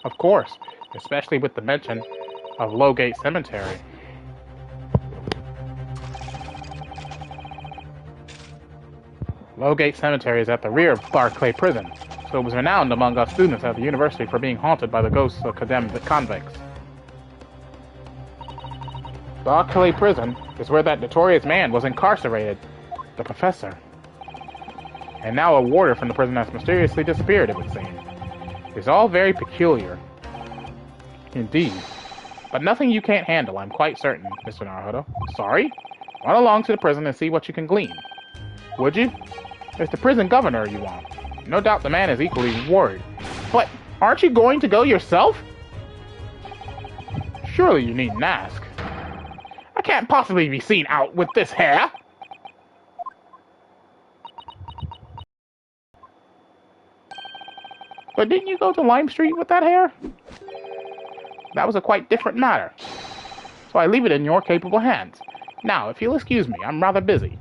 Of course, especially with the mention of Lowgate Cemetery. Lowgate Cemetery is at the rear of Barclay Prison, so it was renowned among us students at the university for being haunted by the ghosts of condemned convicts. Barclay Prison is where that notorious man was incarcerated, the professor. And now a warder from the prison has mysteriously disappeared, it would seem. It's all very peculiar. Indeed. But nothing you can't handle, I'm quite certain, Mr. Naruhodo. Sorry? Run along to the prison and see what you can glean. Would you? It's the prison governor you want. No doubt the man is equally worried. But aren't you going to go yourself? Surely you needn't ask. I can't possibly be seen out with this hair. But didn't you go to Lime Street with that hair? That was a quite different matter. So I leave it in your capable hands. Now, if you'll excuse me, I'm rather busy.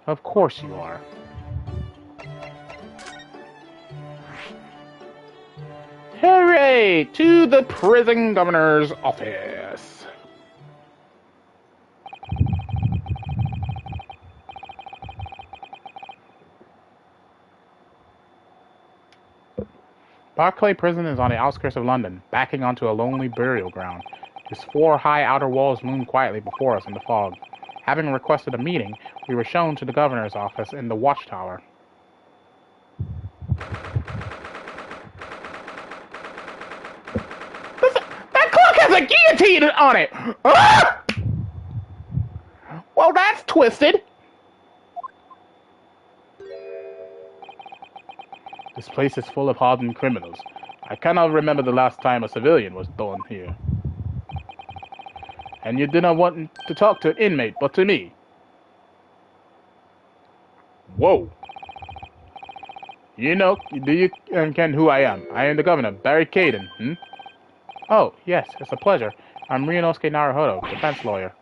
Of course you are. Hooray! To the prison governor's office. Barclay Prison is on the outskirts of London, backing onto a lonely burial ground. Its four high outer walls loom quietly before us in the fog. Having requested a meeting, we were shown to the governor's office in the watchtower. That clock has a guillotine on it! Ah! Well, that's twisted! This place is full of hardened criminals. I cannot remember the last time a civilian was done here. And you did not want to talk to an inmate, but to me. Whoa. You know, do you ken who I am? I am the governor, Barry Caden, Oh, yes, it's a pleasure. I'm Ryunosuke Naruhodo, defense lawyer.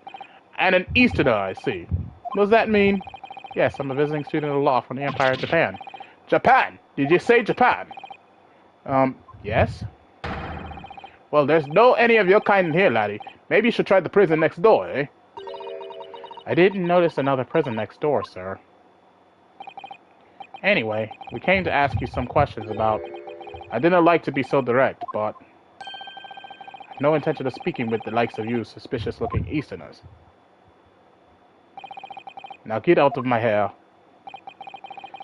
And an Easterner, I see. What does that mean? Yes, I'm a visiting student of law from the Empire of Japan. Japan? Did you say Japan? Yes? Well, there's no any of your kind in here, laddie. Maybe you should try the prison next door, eh? I didn't notice another prison next door, sir. Anyway, we came to ask you some questions about... I didn't like to be so direct, but... I have no intention of speaking with the likes of you suspicious-looking Easterners. Now get out of my hair.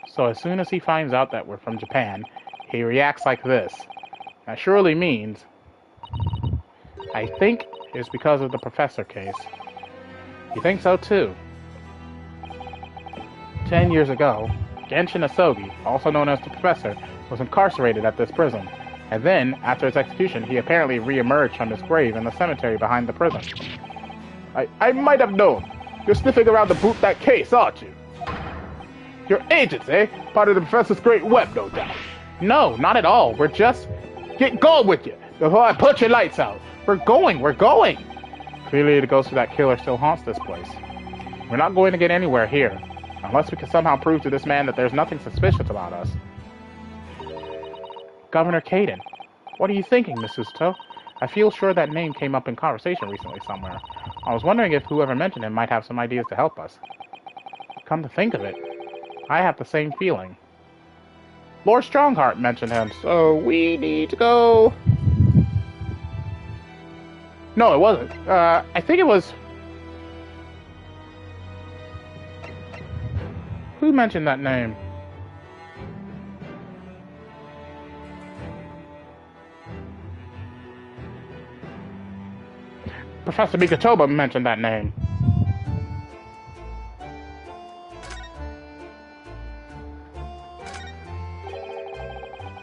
So as soon as he finds out that we're from Japan, he reacts like this. That surely means... I think it's because of the professor case. You think so too? 10 years ago, Genshin Asogi, also known as the Professor, was incarcerated at this prison. And then, after his execution, he apparently re-emerged from his grave in the cemetery behind the prison. I might have known. You're sniffing around to boot that case, aren't you? You're agents, eh? Part of the Professor's great web, no doubt. No, not at all. We're just... Get going with you, before I put your lights out. We're going! Clearly the ghost of that killer still haunts this place. We're not going to get anywhere here, unless we can somehow prove to this man that there's nothing suspicious about us. Governor Caden. What are you thinking, Miss Susato? I feel sure that name came up in conversation recently somewhere. I was wondering if whoever mentioned him might have some ideas to help us. Come to think of it, I have the same feeling. Lord Strongheart mentioned him, so we need to go... No, it wasn't. I think it was... Who mentioned that name? Professor Mikatoba mentioned that name.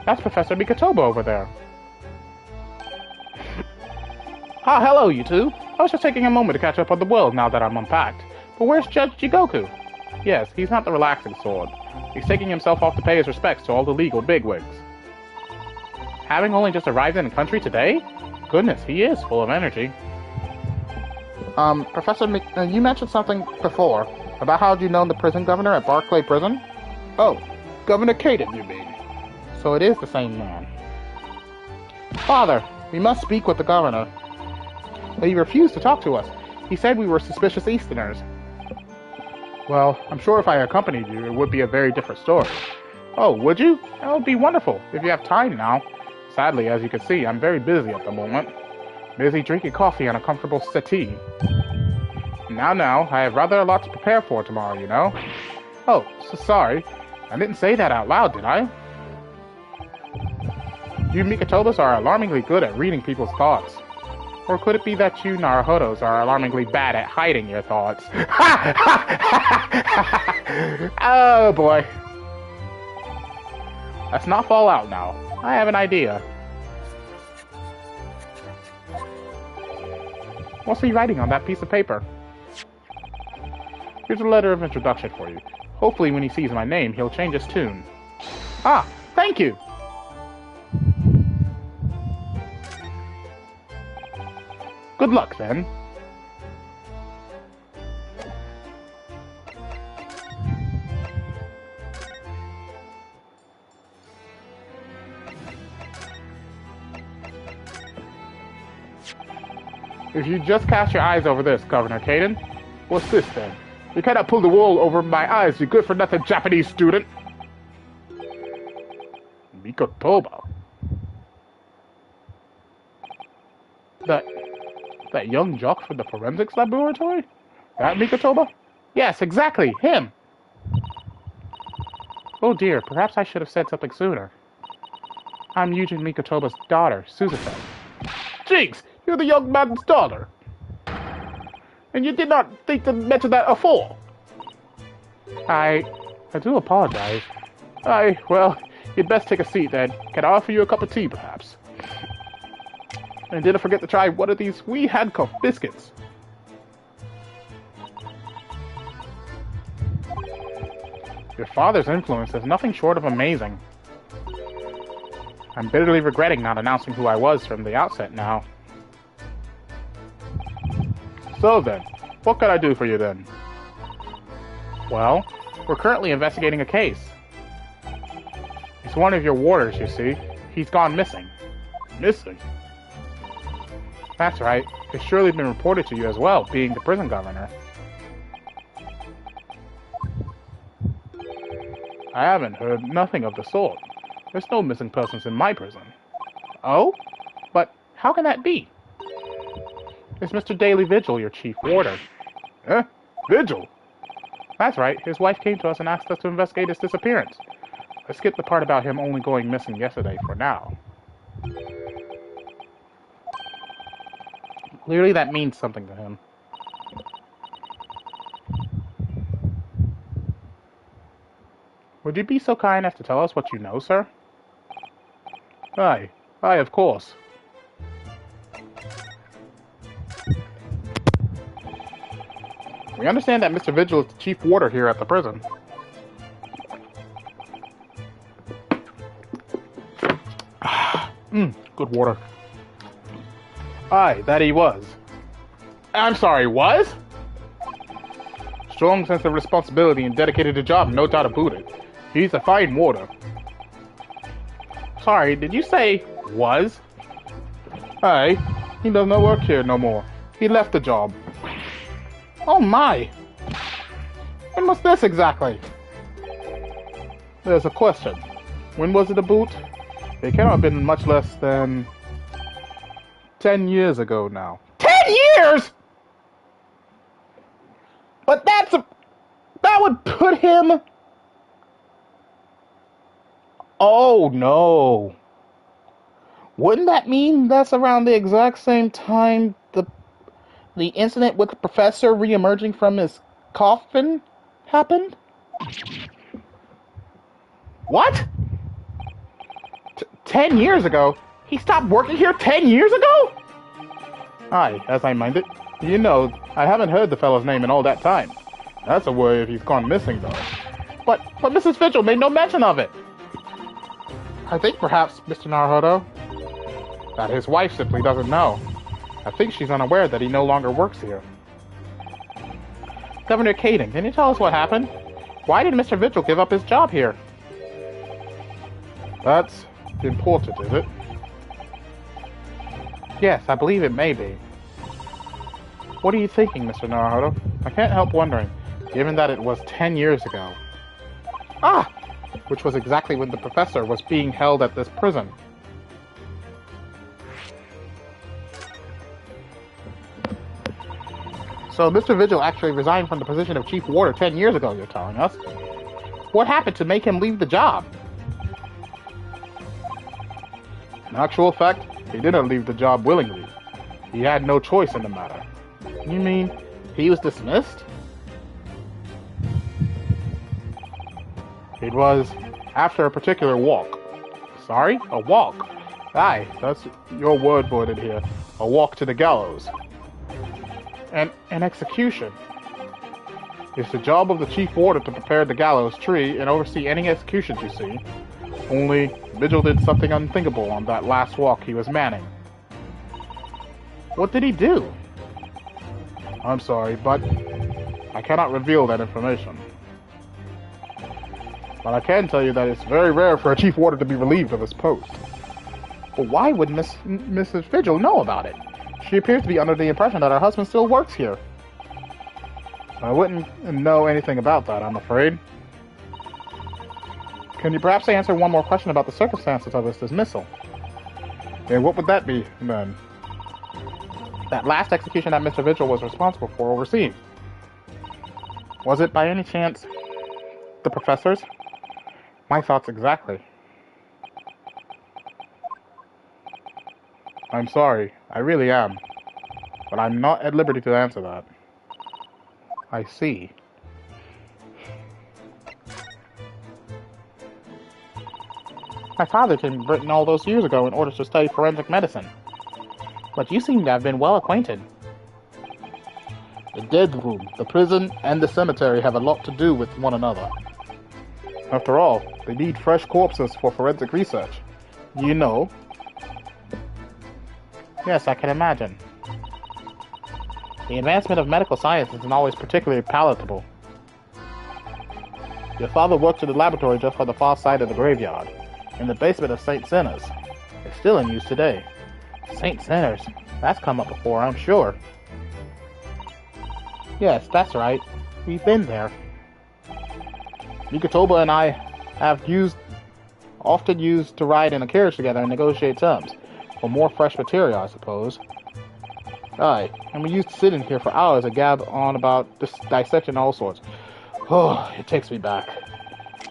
That's Professor Mikatoba over there. Ah, hello, you two. I was just taking a moment to catch up on the world now that I'm unpacked. But where's Judge Jigoku? Yes, he's not the relaxing sort. He's taking himself off to pay his respects to all the legal bigwigs. Having only just arrived in the country today? Goodness, he is full of energy. Professor you mentioned something before about how you known the prison governor at Barclay Prison? Oh, Governor Caden, you mean? So it is the same man. Father, we must speak with the governor. But he refused to talk to us. He said we were suspicious Easterners. Well, I'm sure if I accompanied you, it would be a very different story. Oh, would you? That would be wonderful, if you have time now. Sadly, as you can see, I'm very busy at the moment. Busy drinking coffee on a comfortable settee. Now, I have rather a lot to prepare for tomorrow, you know. Oh, so sorry. I didn't say that out loud, did I? You Mikatobas are alarmingly good at reading people's thoughts. Or could it be that you Naruhodos are alarmingly bad at hiding your thoughts? Oh boy. Let's not fall out now. I have an idea. What's he writing on that piece of paper? Here's a letter of introduction for you. Hopefully when he sees my name, he'll change his tune. Ah, thank you! Good luck, then. If you just cast your eyes over this, Governor Caden. What's this, then? You cannot pull the wool over my eyes, you good-for-nothing Japanese student! Mikotoba. That young jock from the forensics laboratory? That Mikotoba? Yes, exactly, him! Oh dear, perhaps I should have said something sooner. I'm Yujin Mikotoba's daughter, Suzuka. Jinx! You're the young man's daughter! And you did not think to mention that afore? I do apologize. Well, you'd best take a seat then. Can I offer you a cup of tea, perhaps? And didn't forget to try one of these wee handcuff biscuits. Your father's influence is nothing short of amazing. I'm bitterly regretting not announcing who I was from the outset now. So then, what can I do for you then? Well, we're currently investigating a case. It's one of your warders, you see. He's gone missing. Missing? That's right. It's surely been reported to you as well, being the prison governor. I haven't heard nothing of the sort. There's no missing persons in my prison. Oh? But how can that be? It's Mr. Daily Vigil, your chief warder. Eh? Vigil? That's right. His wife came to us and asked us to investigate his disappearance. I skipped the part about him only going missing yesterday for now. Clearly that means something to him. Would you be so kind as to tell us what you know, sir? Aye, of course. We understand that Mr. Vigil is the chief warder here at the prison. Good water. Aye, that he was. I'm sorry, was? Strong sense of responsibility and dedicated to job, no doubt about it. He's a fine warder. Sorry, did you say was? Aye, he does not work here no more. He left the job. Oh my! When was this exactly? There's a question. When was it a boot? It cannot have been much less than 10 years ago now. 10 years?! But that would put him Oh no! Wouldn't that mean that's around the exact same time the incident with the professor re-emerging from his coffin happened? What? 10 years ago? He stopped working here 10 years ago? Aye, as I mind it. You know, I haven't heard the fellow's name in all that time. That's a worry if he's gone missing, though. But Mrs. Vigil made no mention of it. I think perhaps, Mr. Naruhodo, that his wife simply doesn't know. I think she's unaware that he no longer works here. Governor Caden, can you tell us what happened? Why did Mr. Vigil give up his job here? That's important, is it? Yes, I believe it may be. What are you thinking, Mr. Naruhodo? I can't help wondering, given that it was 10 years ago. Ah! Which was exactly when the professor was being held at this prison. So Mr. Vigil actually resigned from the position of Chief Warder 10 years ago, you're telling us? What happened to make him leave the job? In actual fact, he didn't leave the job willingly. He had no choice in the matter. You mean he was dismissed? It was after a particular walk. Sorry? A walk? Aye, that's your word for it here. A walk to the gallows. An execution. It's the job of the chief warder to prepare the gallows tree and oversee any executions you see. Only, Vigil did something unthinkable on that last walk he was manning. What did he do? I'm sorry, but I cannot reveal that information. But I can tell you that it's very rare for a chief warder to be relieved of his post. But why would Mrs. Vigil know about it? She appears to be under the impression that her husband still works here. I wouldn't know anything about that, I'm afraid. Can you perhaps answer one more question about the circumstances of his dismissal? And what would that be, then? That last execution that Mr. Vigil was responsible for overseeing. Was it by any chance the professor's? My thoughts exactly. I'm sorry, I really am. But I'm not at liberty to answer that. I see. My father came to Britain all those years ago in order to study forensic medicine. But you seem to have been well acquainted. The dead room, the prison, and the cemetery have a lot to do with one another. After all, they need fresh corpses for forensic research. You know? Yes, I can imagine. The advancement of medical science isn't always particularly palatable. Your father worked in the laboratory just on the far side of the graveyard, in the basement of St. Sinner's. It's still in use today. St. Sinner's? That's come up before, I'm sure. Yes, that's right. We've been there. Mikotoba and I have often used to ride in a carriage together and negotiate terms. For more fresh material, I suppose. Aye, and we used to sit in here for hours and gab on about this dissection and all sorts. Oh, it takes me back.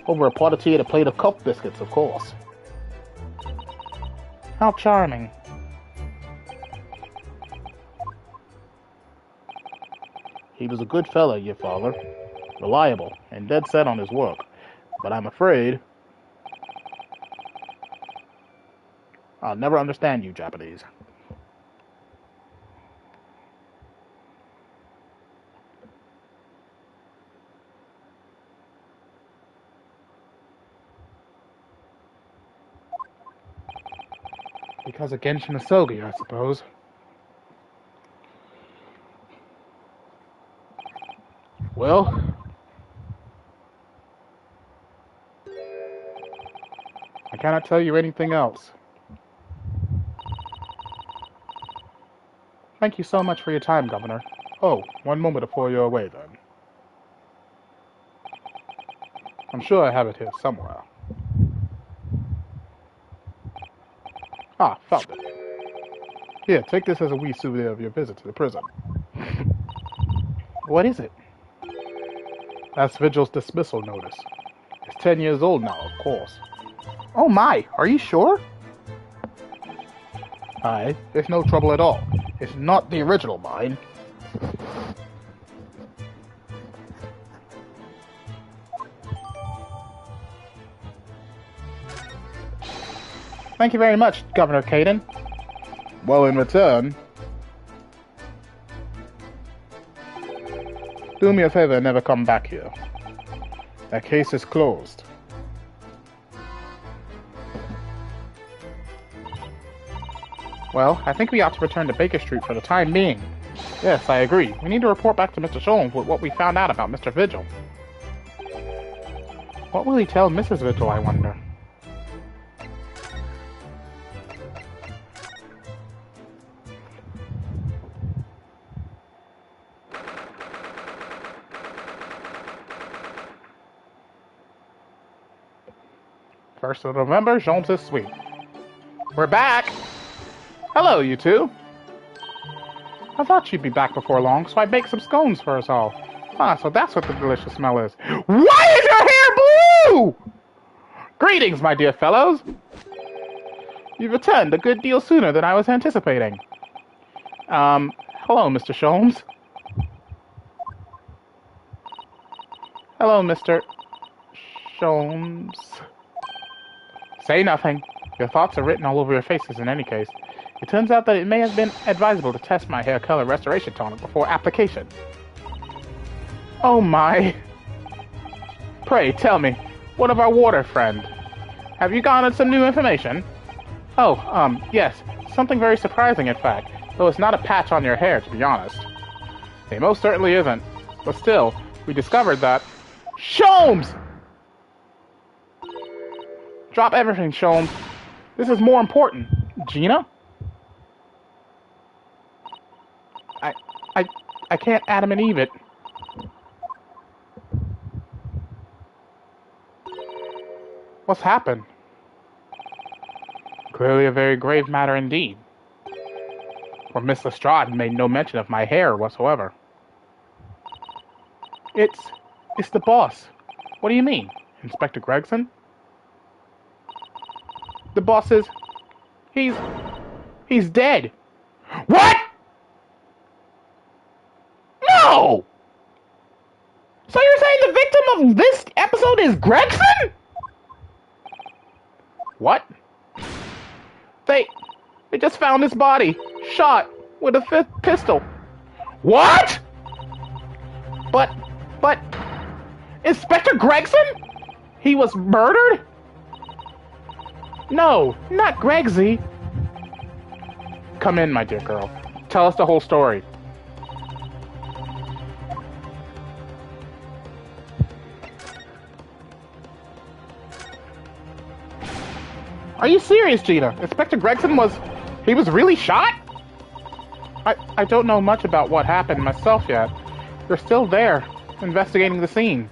Over a pot of tea and a plate of cup biscuits, of course. How charming. He was a good fellow, your father. Reliable, and dead set on his work. But I'm afraid I'll never understand you Japanese. Because of Genshin Asogi, I suppose. Well, I cannot tell you anything else. Thank you so much for your time, Governor. Oh, one moment before you're away, then. I'm sure I have it here somewhere. Ah, found it. Here, take this as a wee souvenir of your visit to the prison. What is it? That's Vigil's dismissal notice. It's 10 years old now, of course. Oh my, are you sure? Aye, there's no trouble at all. It's not the original mine. Thank you very much, Governor Caden. Well, in return, do me a favor and never come back here. That case is closed. Well, I think we ought to return to Baker Street for the time being. Yes, I agree. We need to report back to Mr. Sholmes with what we found out about Mr. Vigil. What will he tell Mrs. Vigil, I wonder? First of November, Sholmes' suite. We're back! Hello, you two. I thought you'd be back before long, so I baked some scones for us all. Ah, so that's what the delicious smell is. Why is your hair blue? Greetings, my dear fellows. You've returned a good deal sooner than I was anticipating. Hello, Mr. Sholmes. Hello, Mr. Sholmes. Say nothing. Your thoughts are written all over your faces in any case. It turns out that it may have been advisable to test my hair color restoration tonic before application. Oh my. Pray, tell me, what of our water friend? Have you garnered some new information? Oh, yes. Something very surprising, in fact. Though it's not a patch on your hair, to be honest. It most certainly isn't. But still, we discovered that... Sholmes! Drop everything, Sholmes. This is more important. Gina? I can't Adam and Eve it. What's happened? Clearly a very grave matter indeed. For Miss Lestrade made no mention of my hair whatsoever. It's the boss. What do you mean? Inspector Gregson? The boss is... He's dead. What? No! So you're saying the victim of this episode is Gregson? What? They just found his body, shot with a pistol. What? But, Inspector Gregson? He was murdered? No, not Gregsy. Come in, my dear girl. Tell us the whole story. Are you serious, Gina? Inspector Gregson was really shot? I don't know much about what happened myself yet. They're still there, investigating the scene.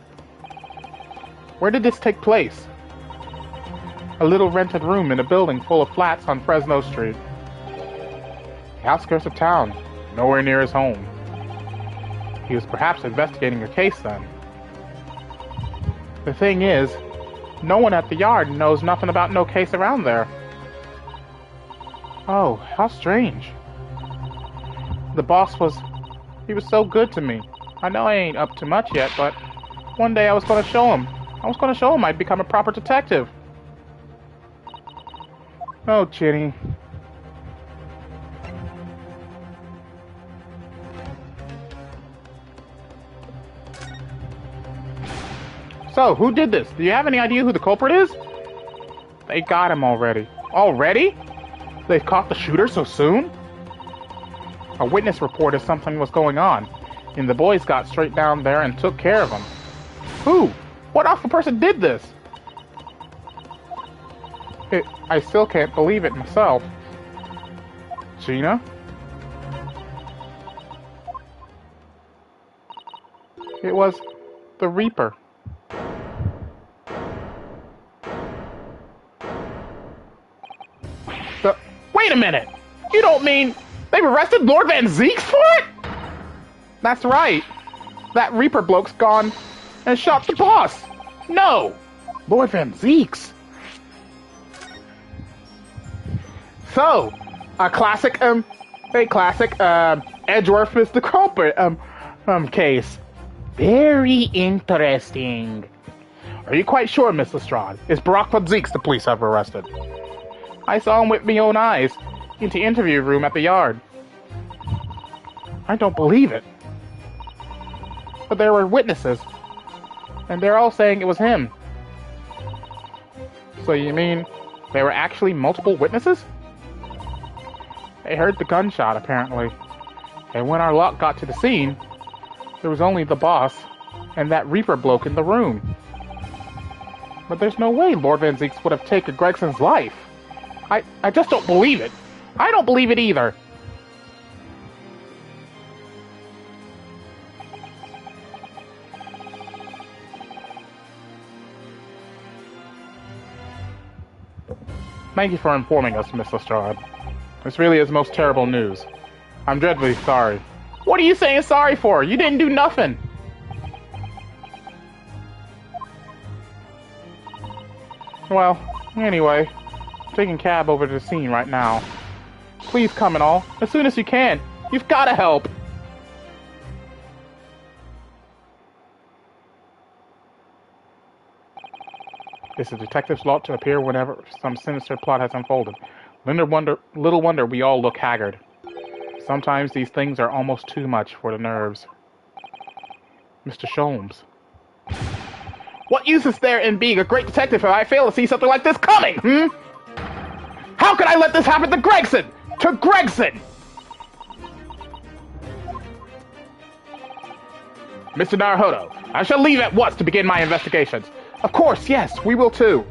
Where did this take place? A little rented room in a building full of flats on Fresno Street. The outskirts of town, nowhere near his home. He was perhaps investigating a case then. The thing is, no one at the yard knows nothing about no case around there. Oh, how strange. The boss he was so good to me. I know I ain't up to much yet, but one day I was going to show him. I'd become a proper detective. Oh, Ginny. So, who did this? Do you have any idea who the culprit is? They got him already. Already? They've caught the shooter so soon? A witness reported something was going on, and the boys got straight down there and took care of him. Who? What awful person did this? I still can't believe it myself. Gina? It was the Reaper. Wait a minute! You don't mean they've arrested Lord Van Zeeks for it? That's right. That Reaper bloke's gone and shot the boss. No! Lord Van Zeeks? So, a classic, Edgeworth is the culprit, case. Very interesting. Are you quite sure, Miss Lestrade? Is Barack Zeeks the police have arrested? I saw him with my own eyes in the interview room at the yard. I don't believe it. But there were witnesses, and they're all saying it was him. So you mean there were actually multiple witnesses? They heard the gunshot, apparently. And when our lot got to the scene, there was only the boss and that Reaper bloke in the room. But there's no way Lord Van Zeeks would have taken Gregson's life. I just don't believe it. I don't believe it either. Thank you for informing us, Miss Lestrade. This really is most terrible news. I'm dreadfully sorry. What are you saying sorry for? You didn't do nothing. Well, anyway, taking cab over to the scene right now. Please come and all, as soon as you can. You've got to help. It's a detective's lot to appear whenever some sinister plot has unfolded. Little wonder we all look haggard. Sometimes these things are almost too much for the nerves. Mr. Sholmes. What use is there in being a great detective if I fail to see something like this coming, How could I let this happen to Gregson? To Gregson! Mr. Naruhodo, I shall leave at once to begin my investigations. Of course, yes, we will too.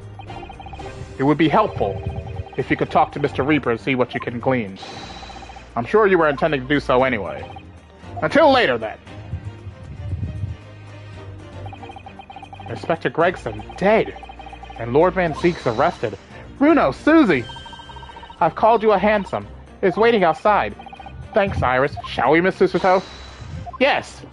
It would be helpful if you could talk to Mr. Reaper and see what you can glean. I'm sure you were intending to do so anyway. Until later, then. Inspector Gregson dead, and Lord Van Zeeks arrested. Bruno, Susie! I've called you a hansom. It's waiting outside. Thanks, Iris. Shall we, Miss Susato? Yes.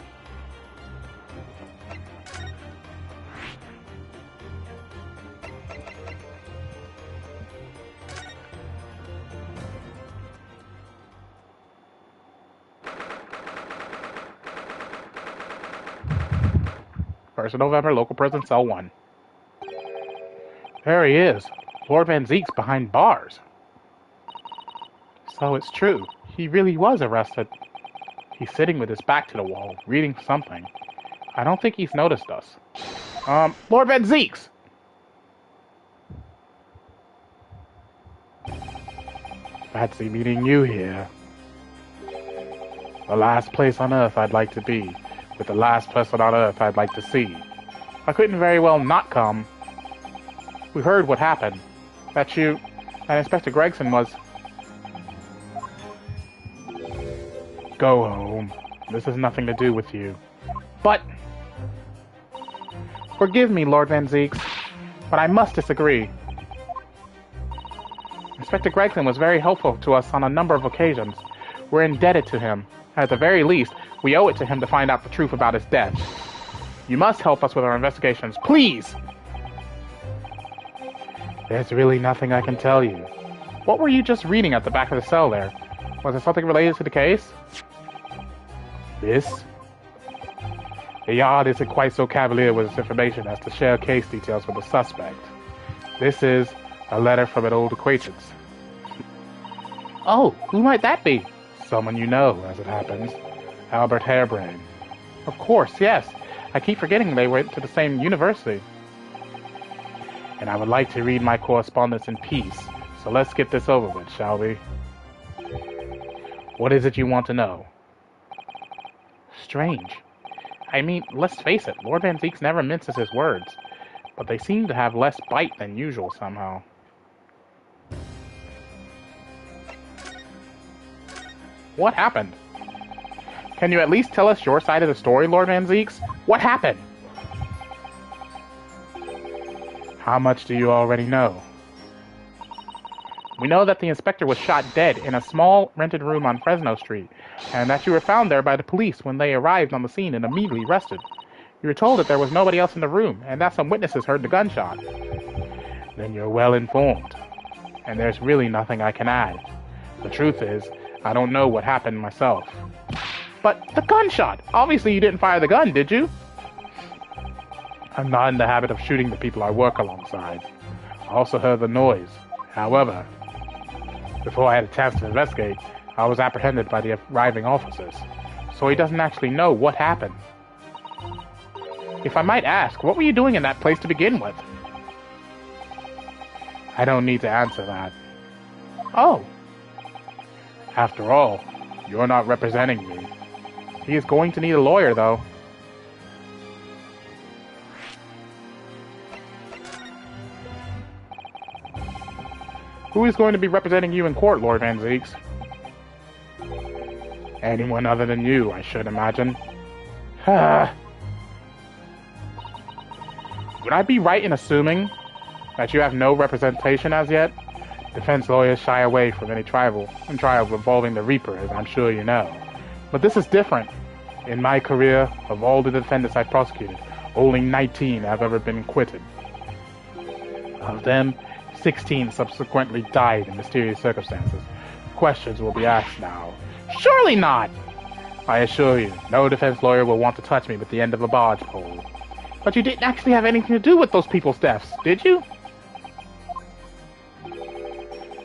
First of November, local prison, cell 1. There he is. Lord Van Zeeks behind bars. So it's true. He really was arrested. He's sitting with his back to the wall, reading something. I don't think he's noticed us. Lord Van Zeeks! Fancy meeting you here. The last place on Earth I'd like to be, with the last person on Earth I'd like to see. I couldn't very well not come. We heard what happened. That Inspector Gregson was... Go home. This has nothing to do with you. But... Forgive me, Lord Van Zeeks, but I must disagree. Inspector Gregson was very helpful to us on a number of occasions. We're indebted to him. At the very least, we owe it to him to find out the truth about his death. You must help us with our investigations, please! There's really nothing I can tell you. What were you just reading at the back of the cell there? Was it something related to the case? This? The yard isn't quite so cavalier with its information as to share case details with the suspect. This is a letter from an old acquaintance. Oh, who might that be? Someone you know, as it happens. Albert Harebrain. Of course, yes. I keep forgetting they went to the same university. And I would like to read my correspondence in peace, so let's get this over with, shall we? What is it you want to know? Strange. I mean, let's face it, Lord Van Zeeks never minces his words, but they seem to have less bite than usual somehow. What happened? Can you at least tell us your side of the story, Lord Van Zeeks? What happened? How much do you already know? We know that the inspector was shot dead in a small rented room on Fresno Street, and that you were found there by the police when they arrived on the scene and immediately arrested. You were told that there was nobody else in the room, and that some witnesses heard the gunshot. Then you're well informed. and there's really nothing I can add. The truth is, I don't know what happened myself. But the gunshot! Obviously you didn't fire the gun, did you? I'm not in the habit of shooting the people I work alongside. I also heard the noise. However, before I had a chance to investigate, I was apprehended by the arriving officers. So he doesn't actually know what happened. If I might ask, what were you doing in that place to begin with? I don't need to answer that. Oh. After all, you're not representing me. He is going to need a lawyer, though. Who is going to be representing you in court, Lord Van Zeeks? Anyone other than you, I should imagine. Would I be right in assuming that you have no representation as yet? Defense lawyers shy away from any trial involving the Reaper, as I'm sure you know. But this is different. In my career, of all the defendants I prosecuted, only 19 have ever been acquitted. Of them, 16 subsequently died in mysterious circumstances. Questions will be asked now. Surely not! I assure you, no defense lawyer will want to touch me with the end of a barge pole. But you didn't actually have anything to do with those people's deaths, did you?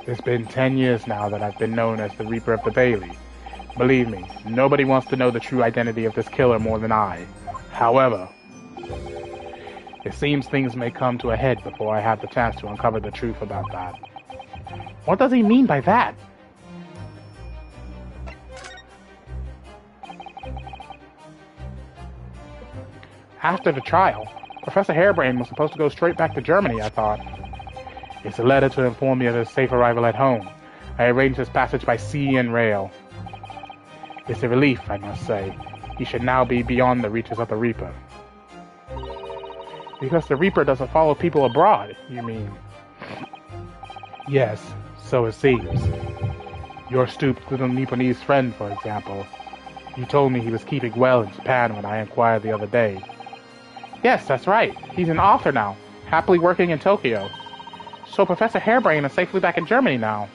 It's been 10 years now that I've been known as the Reaper of the Bailey. Believe me, nobody wants to know the true identity of this killer more than I. However, it seems things may come to a head before I have the chance to uncover the truth about that. What does he mean by that? After the trial, Professor Harebrain was supposed to go straight back to Germany, I thought. It's a letter to inform me of his safe arrival at home. I arranged his passage by sea and rail. It's a relief, I must say. He should now be beyond the reaches of the Reaper. Because the Reaper doesn't follow people abroad, you mean? Yes, so it seems. Your stooped little Nipponese friend, for example. You told me he was keeping well in Japan when I inquired the other day. Yes, that's right. He's an author now, happily working in Tokyo. So Professor Harebrain is safely back in Germany now.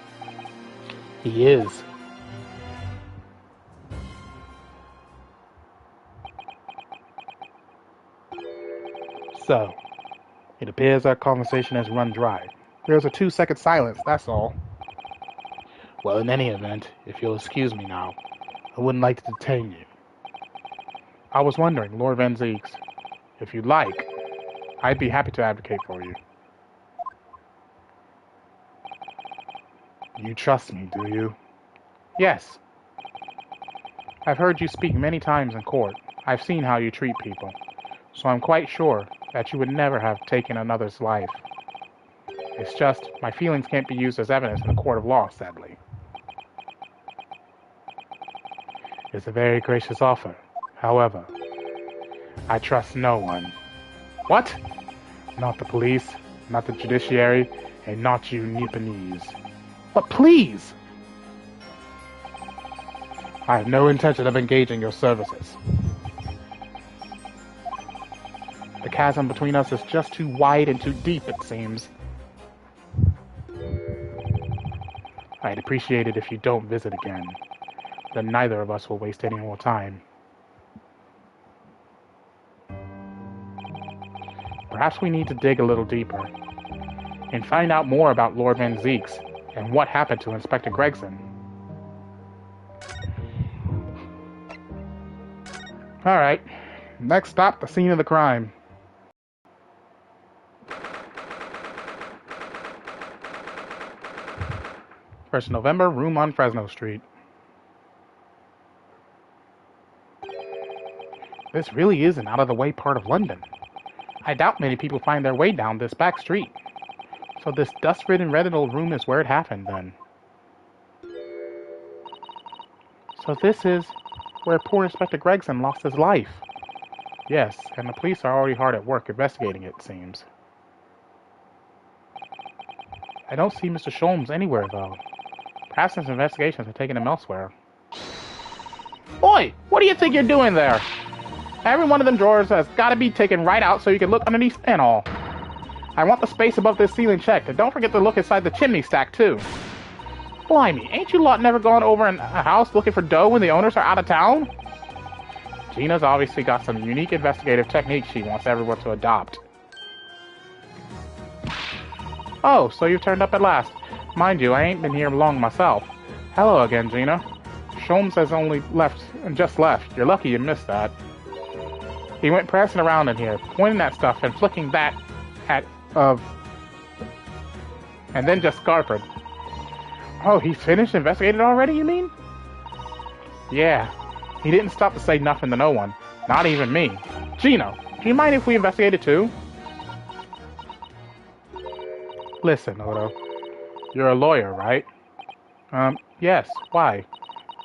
He is. So, it appears our conversation has run dry. There's a 2-second silence, that's all. Well, in any event, if you'll excuse me now, I wouldn't like to detain you. I was wondering, Lord Van Zeeks, if you'd like, I'd be happy to advocate for you. You trust me, do you? Yes. I've heard you speak many times in court. I've seen how you treat people. So I'm quite sure that you would never have taken another's life. It's just, my feelings can't be used as evidence in a court of law, sadly. It's a very gracious offer. However, I trust no one. What? Not the police, not the judiciary, and not you Nipponese. But please! I have no intention of engaging your services. The chasm between us is just too wide and too deep, it seems. I'd appreciate it if you don't visit again. Then neither of us will waste any more time. Perhaps we need to dig a little deeper and find out more about Lord Van Zeeks and what happened to Inspector Gregson. Alright, next stop, the scene of the crime. First November, room on Fresno Street. This really is an out-of-the-way part of London. I doubt many people find their way down this back street. So this dust-ridden red old room is where it happened, then. So this is where poor Inspector Gregson lost his life. Yes, and the police are already hard at work investigating it, seems. I don't see Mr. Sholmes anywhere, though. Perhaps his investigations have taken him elsewhere. Oi! What do you think you're doing there? Every one of them drawers has got to be taken right out so you can look underneath and all. I want the space above this ceiling checked, and don't forget to look inside the chimney stack, too. Blimey, ain't you lot never gone over in a house looking for dough when the owners are out of town? Gina's obviously got some unique investigative techniques she wants everyone to adopt. Oh, so you've turned up at last. Mind you, I ain't been here long myself. Hello again, Gina. Sholmes has only just left. You're lucky you missed that. He went prancing around in here, pointing at stuff and flicking that at, and then just scarpered. Oh, he's finished investigating already, you mean? Yeah. He didn't stop to say nothing to no one. Not even me. Gina, do you mind if we investigated too? Listen, Odo. You're a lawyer, right? Yes. Why?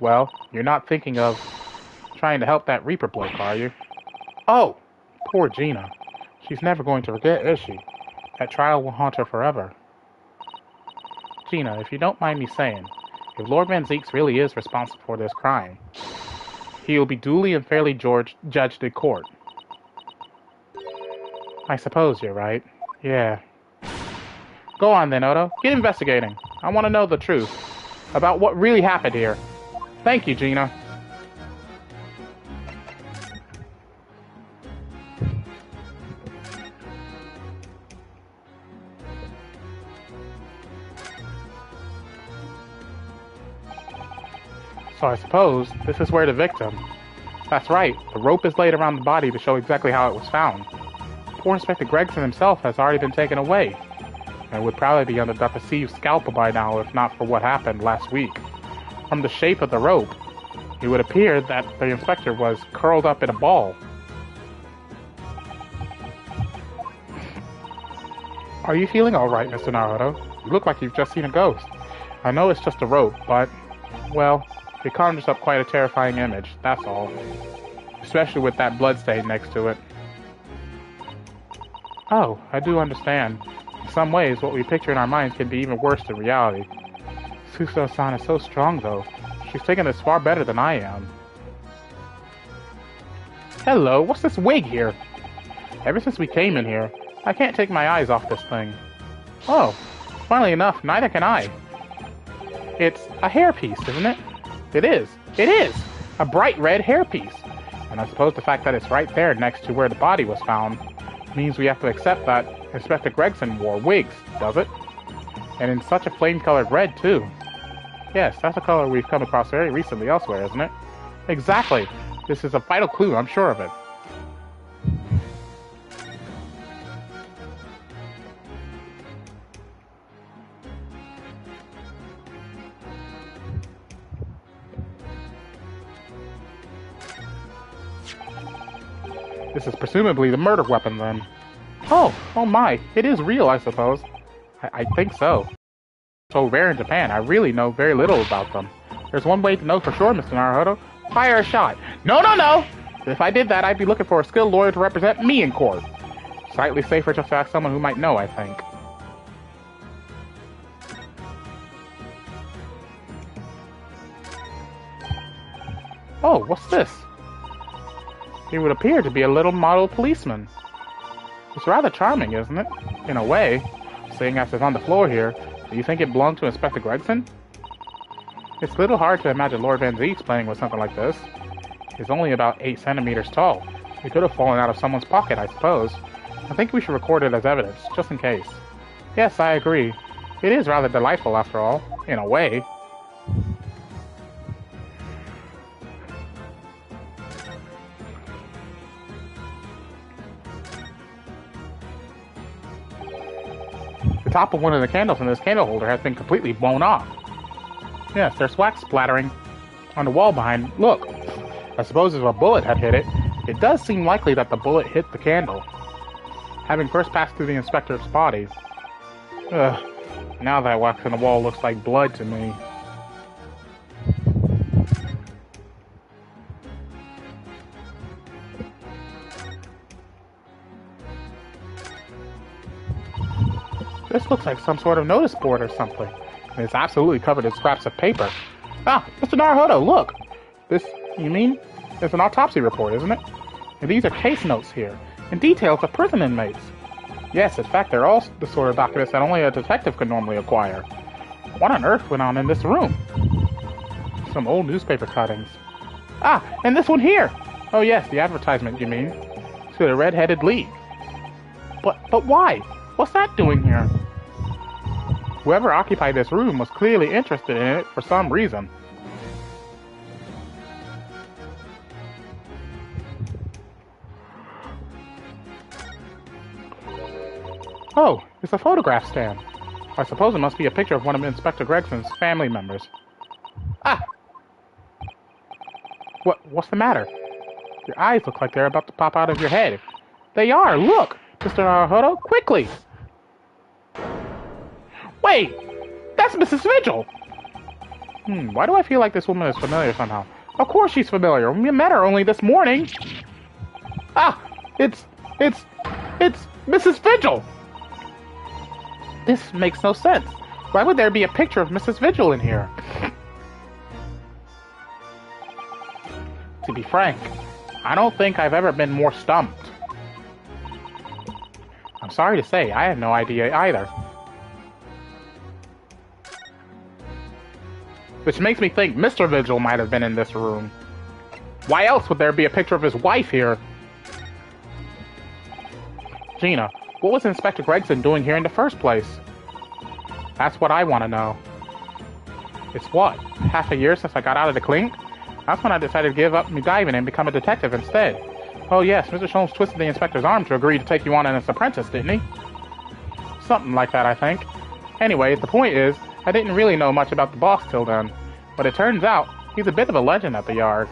Well, you're not thinking of trying to help that Reaper bloke, are you? Oh! Poor Gina. She's never going to forget, is she? That trial will haunt her forever. Gina, if you don't mind me saying, if Lord Van Zeeks really is responsible for this crime, he will be duly and fairly judged in court. I suppose you're right. Yeah. Go on then, Odo. Get investigating. I want to know the truth about what really happened here. Thank you, Gina. So I suppose this is where the victim... That's right, the rope is laid around the body to show exactly how it was found. Poor Inspector Gregson himself has already been taken away, and would probably be under the perceived scalpel by now if not for what happened last week. From the shape of the rope, it would appear that the inspector was curled up in a ball. Are you feeling alright, Mr. Naruto? You look like you've just seen a ghost. I know it's just a rope, but, well, it conjures up quite a terrifying image, that's all. Especially with that bloodstain next to it. Oh, I do understand. In some ways, what we picture in our minds can be even worse than reality. Suso-san is so strong, though. She's taken this far better than I am. Hello, what's this wig here? Ever since we came in here, I can't take my eyes off this thing. Oh, funnily enough, neither can I. It's a hairpiece, isn't it? It is! It is! A bright red hairpiece! And I suppose the fact that it's right there next to where the body was found means we have to accept that Inspector Gregson wore wigs, does it? And in such a flame-colored red, too. Yes, that's a color we've come across very recently elsewhere, isn't it? Exactly! This is a vital clue, I'm sure of it. This is presumably the murder weapon, then. Oh my, it is real, I suppose. I think so. So rare in Japan, I really know very little about them. There's one way to know for sure, Mr. Naruto. Fire a shot. No! If I did that, I'd be looking for a skilled lawyer to represent me in court. Slightly safer just to ask someone who might know, I think. Oh, what's this? He would appear to be a little model policeman. It's rather charming, isn't it? In a way. Seeing as it's on the floor here, do you think it belonged to Inspector Gregson? It's a little hard to imagine Lord Van Zeeks playing with something like this. It's only about 8 centimeters tall. It could have fallen out of someone's pocket, I suppose. I think we should record it as evidence, just in case. Yes, I agree. It is rather delightful, after all. In a way. The top of one of the candles in this candle holder has been completely blown off. Yes, there's wax splattering on the wall behind. Look, I suppose if a bullet had hit it, it does seem likely that the bullet hit the candle, having first passed through the inspector's body. Ugh, now that wax on the wall looks like blood to me. This looks like some sort of notice board or something. And it's absolutely covered in scraps of paper. Ah, Mr. Naruto, look! This, you mean? It's an autopsy report, isn't it? And these are case notes here, and details of prison inmates. Yes, in fact, they're all the sort of documents that only a detective could normally acquire. What on earth went on in this room? Some old newspaper cuttings. Ah, and this one here! Oh yes, the advertisement, you mean? To the Red-Headed League. But why? What's that doing here? Whoever occupied this room was clearly interested in it for some reason. Oh, it's a photograph stand. I suppose it must be a picture of one of Inspector Gregson's family members. Ah! What's the matter? Your eyes look like they're about to pop out of your head. They are! Look! Mr. Naruhodo, quickly! Wait! That's Mrs. Vigil! Why do I feel like this woman is familiar somehow? Of course she's familiar. We met her only this morning. Ah! It's Mrs. Vigil! This makes no sense. Why would there be a picture of Mrs. Vigil in here? To be frank, I don't think I've ever been more stumped. I'm sorry to say, I have no idea either. Which makes me think Mr. Vigil might have been in this room. Why else would there be a picture of his wife here? Gina, what was Inspector Gregson doing here in the first place? That's what I want to know. It's what, half a year since I got out of the clink? That's when I decided to give up me diving and become a detective instead. Oh yes, Mr. Sholmes twisted the inspector's arm to agree to take you on as an apprentice, didn't he? Something like that, I think. Anyway, the point is, I didn't really know much about the boss till then, but it turns out he's a bit of a legend at the yard.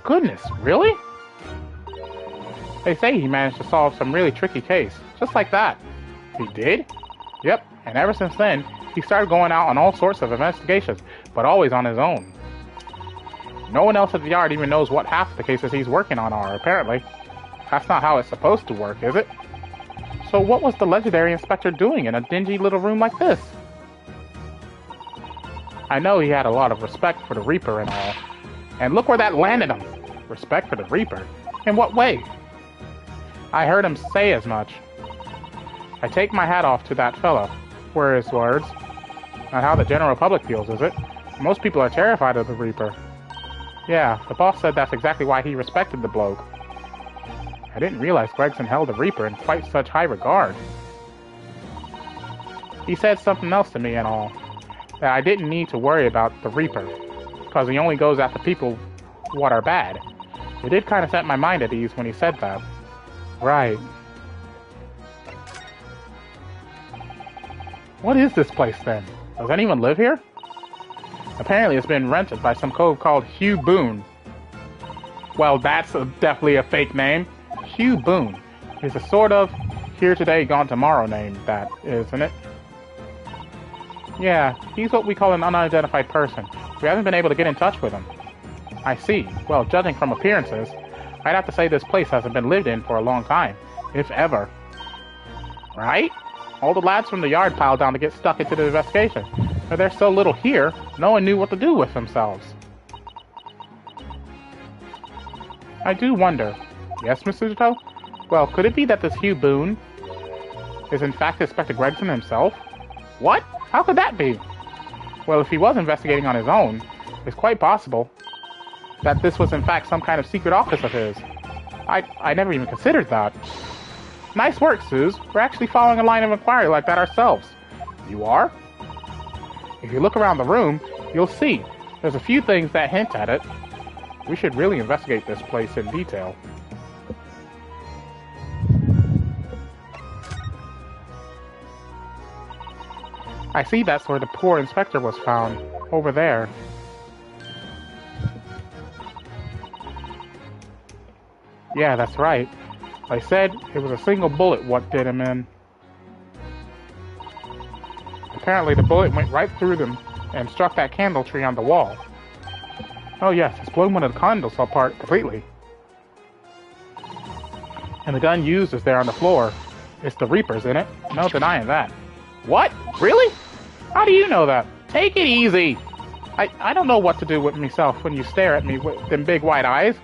Goodness, really? They say he managed to solve some really tricky case, just like that. He did? Yep, and ever since then, he started going out on all sorts of investigations, but always on his own. No one else at the yard even knows what half the cases he's working on are, apparently. That's not how it's supposed to work, is it? So what was the legendary inspector doing in a dingy little room like this? I know he had a lot of respect for the Reaper and all. And look where that landed him! Respect for the Reaper? In what way? I heard him say as much. I take my hat off to that fella, were his words. Not how the general public feels, is it? Most people are terrified of the Reaper. Yeah, the boss said that's exactly why he respected the bloke. I didn't realize Gregson held the Reaper in quite such high regard. He said something else to me and all, that I didn't need to worry about the Reaper, because he only goes after people what are bad. It did kind of set my mind at ease when he said that. Right. What is this place then? Does anyone live here? Apparently it's been rented by some cove called Hugh Boone. Well, that's definitely a fake name. Hugh Boone is a sort of here today, gone tomorrow name, that, isn't it? Yeah, he's what we call an unidentified person. We haven't been able to get in touch with him. I see. Well, judging from appearances, I'd have to say this place hasn't been lived in for a long time, if ever. Right? All the lads from the yard piled down to get stuck into the investigation. But there's so little here, no one knew what to do with themselves. I do wonder. Yes, Mr. Zito? Well, could it be that this Hugh Boone is in fact Inspector Gregson himself? What? How could that be? Well, if he was investigating on his own, it's quite possible that this was in fact some kind of secret office of his. I never even considered that. Nice work, Suze. We're actually following a line of inquiry like that ourselves. You are? If you look around the room, you'll see there's a few things that hint at it. We should really investigate this place in detail. I see that's where the poor inspector was found, over there. Yeah, that's right. I said it was a single bullet what did him in. Apparently the bullet went right through them and struck that candle tree on the wall. Oh yes, it's blown one of the candles apart completely. And the gun used is there on the floor. It's the Reaper's in it. No denying that. What? Really? How do you know that? Take it easy! I don't know what to do with myself when you stare at me with them big white eyes.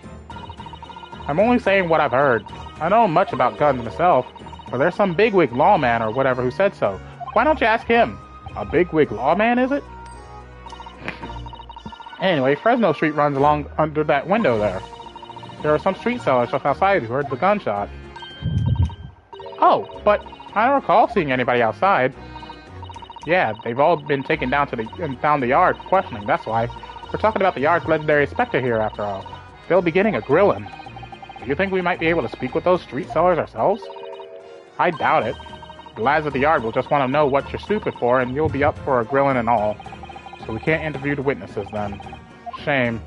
I'm only saying what I've heard. I don't know much about guns myself. Well, there's some bigwig lawman or whatever who said so. Why don't you ask him? A bigwig lawman, is it? Anyway, Fresno Street runs along under that window there. There are some street sellers just outside who heard the gunshot. Oh, but I don't recall seeing anybody outside. Yeah, they've all been taken down to the yard for questioning, that's why. We're talking about the yard's legendary specter here, after all. They'll be getting a grillin'. Do you think we might be able to speak with those street sellers ourselves? I doubt it. The lads at the yard will just want to know what you're stupid for, and you'll be up for a grillin' and all. So we can't interview the witnesses then. Shame.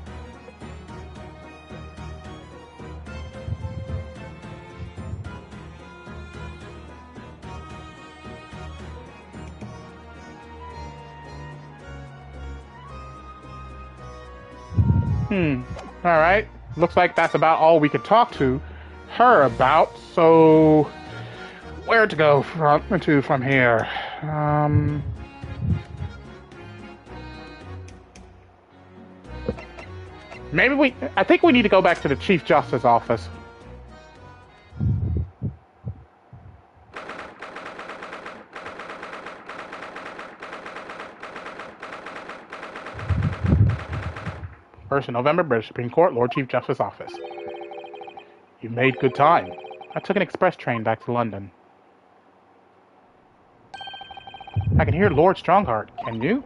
Alright. Looks like that's about all we could talk to her about, so where to go from here? I think we need to go back to the Chief Justice's office. First of November, British Supreme Court, Lord Chief Justice Office. You made good time. I took an express train back to London. I can hear Lord Strongheart. Can you?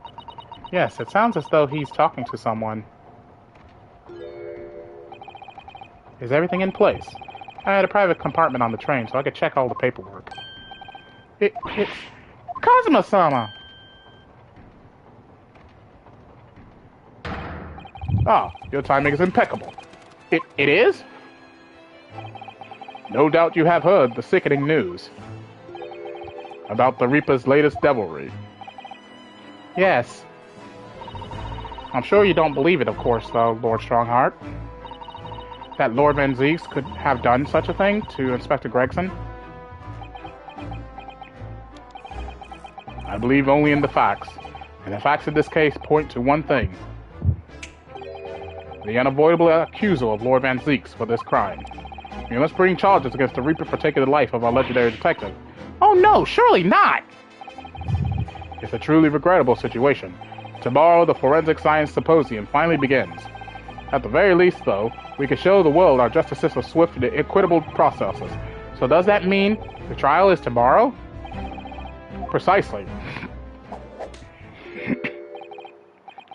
Yes, it sounds as though he's talking to someone. Is everything in place? I had a private compartment on the train, so I could check all the paperwork. It's Kazuma-sama! Ah, your timing is impeccable. It is? No doubt you have heard the sickening news about the Reaper's latest devilry. Yes. I'm sure you don't believe it, of course, though, Lord Strongheart. That Lord Van Zieks could have done such a thing to Inspector Gregson? I believe only in the facts, and the facts in this case point to one thing. The unavoidable accusal of Lord Van Zieks for this crime. We must bring charges against the Reaper for taking the life of our legendary detective. Oh no, surely not! It's a truly regrettable situation. Tomorrow, the Forensic Science Symposium finally begins. At the very least, though, we can show the world our justice system's swift and equitable processes. So does that mean the trial is tomorrow? Precisely.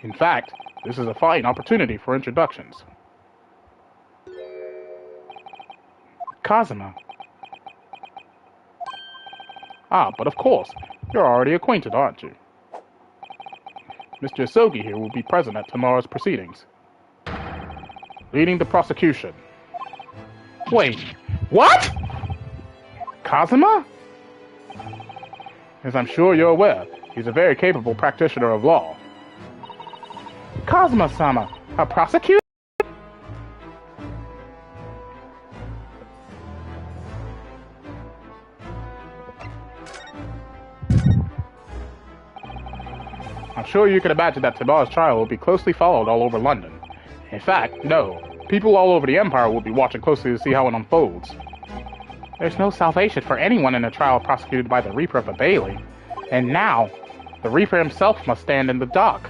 In fact, this is a fine opportunity for introductions. Kazuma. Ah, but of course, you're already acquainted, aren't you? Mr. Isogi here will be present at tomorrow's proceedings, leading the prosecution. Wait, what? Kazuma? As I'm sure you're aware, he's a very capable practitioner of law. Kazuma-sama, a prosecutor? I'm sure you can imagine that tomorrow's trial will be closely followed all over London. In fact, no, people all over the Empire will be watching closely to see how it unfolds. There's no salvation for anyone in a trial prosecuted by the Reaper of the Bailey. And now, the Reaper himself must stand in the dock.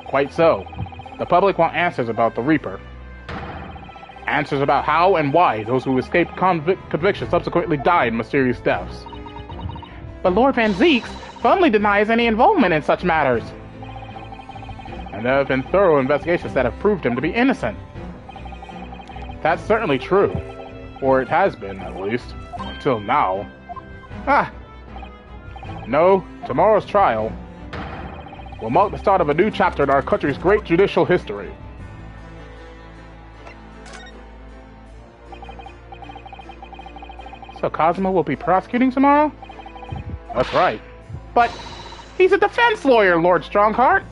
Quite so. The public want answers about the Reaper. Answers about how and why those who escaped conviction subsequently died in mysterious deaths. But Lord Van Zieks firmly denies any involvement in such matters. And there have been thorough investigations that have proved him to be innocent. That's certainly true. Or it has been, at least. Until now. No, tomorrow's trial will mark the start of a new chapter in our country's great judicial history. So Kazuma will be prosecuting tomorrow? That's right. But he's a defense lawyer, Lord Strongheart.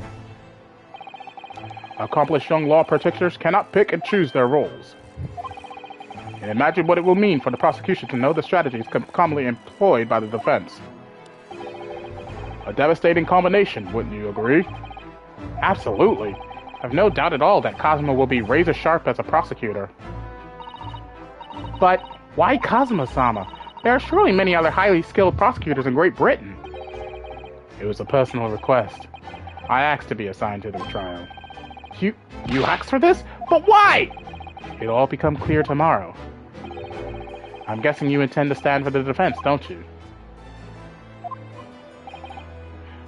Accomplished young law practitioners cannot pick and choose their roles. And imagine what it will mean for the prosecution to know the strategies commonly employed by the defense. A devastating combination, wouldn't you agree? Absolutely. I've no doubt at all that Kazuma will be razor sharp as a prosecutor. But why Kazuma-sama? There are surely many other highly skilled prosecutors in Great Britain. It was a personal request. I asked to be assigned to the trial. You asked for this? But why? It'll all become clear tomorrow. I'm guessing you intend to stand for the defense, don't you?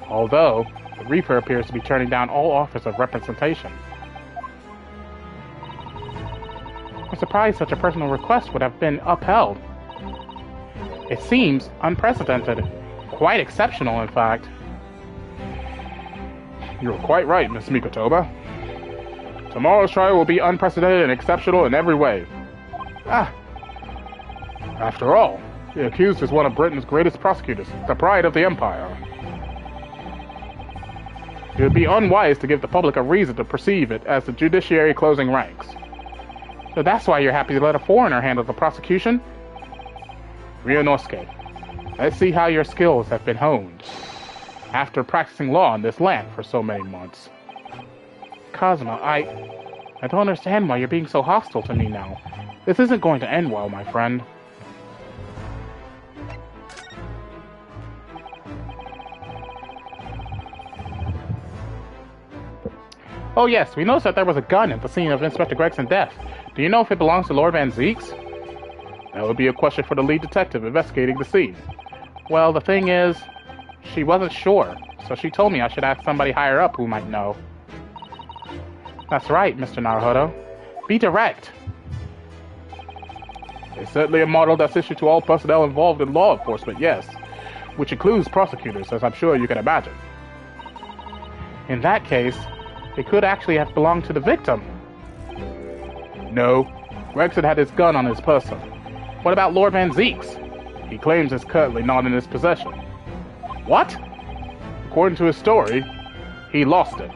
Although, the Reaper appears to be turning down all offers of representation. I'm surprised such a personal request would have been upheld. It seems unprecedented. Quite exceptional, in fact. You're quite right, Miss Mikotoba. Tomorrow's trial will be unprecedented and exceptional in every way. After all, the accused is one of Britain's greatest prosecutors, the pride of the Empire. It would be unwise to give the public a reason to perceive it as the judiciary closing ranks. So that's why you're happy to let a foreigner handle the prosecution? Ryunosuke, let's see how your skills have been honed after practicing law in this land for so many months. Kazuma, I don't understand why you're being so hostile to me now. This isn't going to end well, my friend. Oh yes, we noticed that there was a gun at the scene of Inspector Gregson's death. Do you know if it belongs to Lord Van Zeeks? That would be a question for the lead detective investigating the scene. Well, the thing is, she wasn't sure, so she told me I should ask somebody higher up who might know. That's right, Mr. Naruhodo. Be direct. It's certainly a model that's issued to all personnel involved in law enforcement, yes. Which includes prosecutors, as I'm sure you can imagine. In that case, it could actually have belonged to the victim. No, Gregson had his gun on his person. What about Lord Van Zeeks? He claims it's currently not in his possession. What? According to his story, he lost it.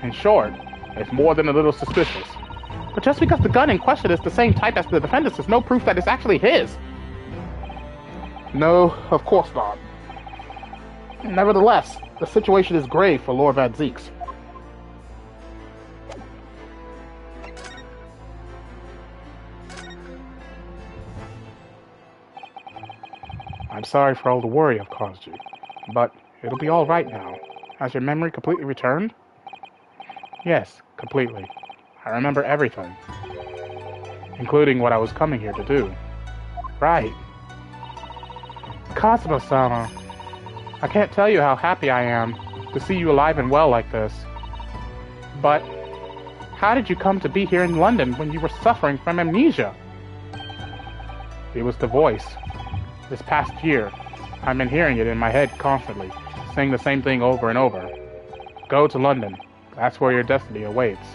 In short, it's more than a little suspicious. But just because the gun in question is the same type as the defendant's is no proof that it's actually his. No, of course not. Nevertheless, the situation is grave for Lord Van Zeeks. I'm sorry for all the worry I've caused you, but it'll be all right now. Has your memory completely returned? Yes, completely. I remember everything, including what I was coming here to do. Right. Kazuma-sama, I can't tell you how happy I am to see you alive and well like this. But how did you come to be here in London when you were suffering from amnesia? It was the voice. This past year, I've been hearing it in my head constantly, saying the same thing over and over. Go to London. That's where your destiny awaits.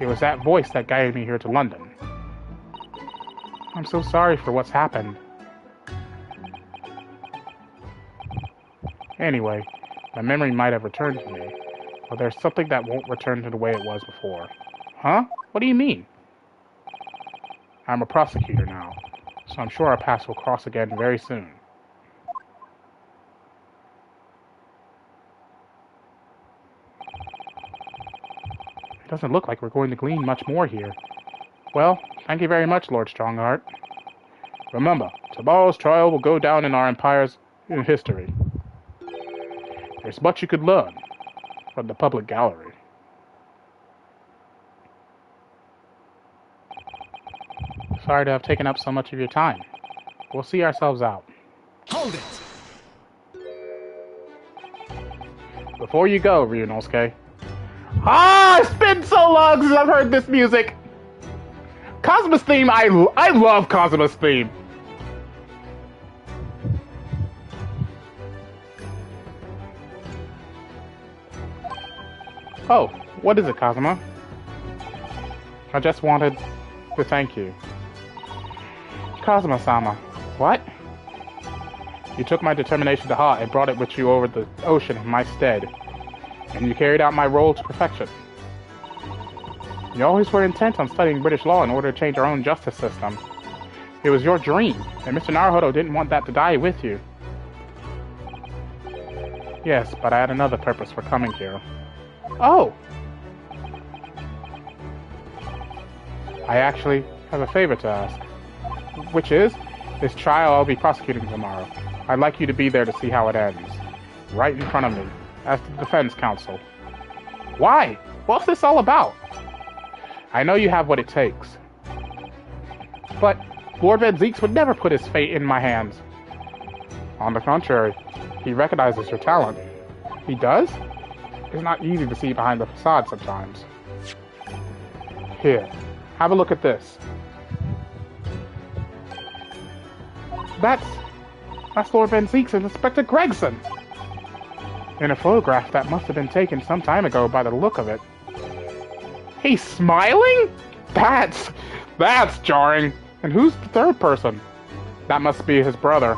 It was that voice that guided me here to London. I'm so sorry for what's happened. Anyway, my memory might have returned to me, but there's something that won't return to the way it was before. Huh? What do you mean? I'm a prosecutor now, so I'm sure our paths will cross again very soon. It doesn't look like we're going to glean much more here. Well, thank you very much, Lord Strongheart. Remember, tomorrow's trial will go down in our empire's history. There's much you could learn from the public gallery. Sorry to have taken up so much of your time. We'll see ourselves out. Hold it! Before you go, Ryunosuke. It's been so long since I've heard this music! Kazuma's theme, I love Kazuma's theme. Oh, what is it, Kazuma? I just wanted to thank you. Kazuma-sama. What? You took my determination to heart and brought it with you over the ocean in my stead. And you carried out my role to perfection. You always were intent on studying British law in order to change our own justice system. It was your dream, and Mr. Naruhodo didn't want that to die with you. Yes, but I had another purpose for coming here. Oh! I actually have a favor to ask. which is this trial I'll be prosecuting tomorrow. I'd like you to be there to see how it ends. Right in front of me, as the defense counsel. Why? What's this all about? I know you have what it takes. But Lord Van Zeeks would never put his fate in my hands. On the contrary, he recognizes your talent. He does? It's not easy to see behind the facade sometimes. Here, have a look at this. That's Lord Van Zeeks and Inspector Gregson. In a photograph that must have been taken some time ago by the look of it. He's smiling? That's jarring. And who's the third person? That must be his brother.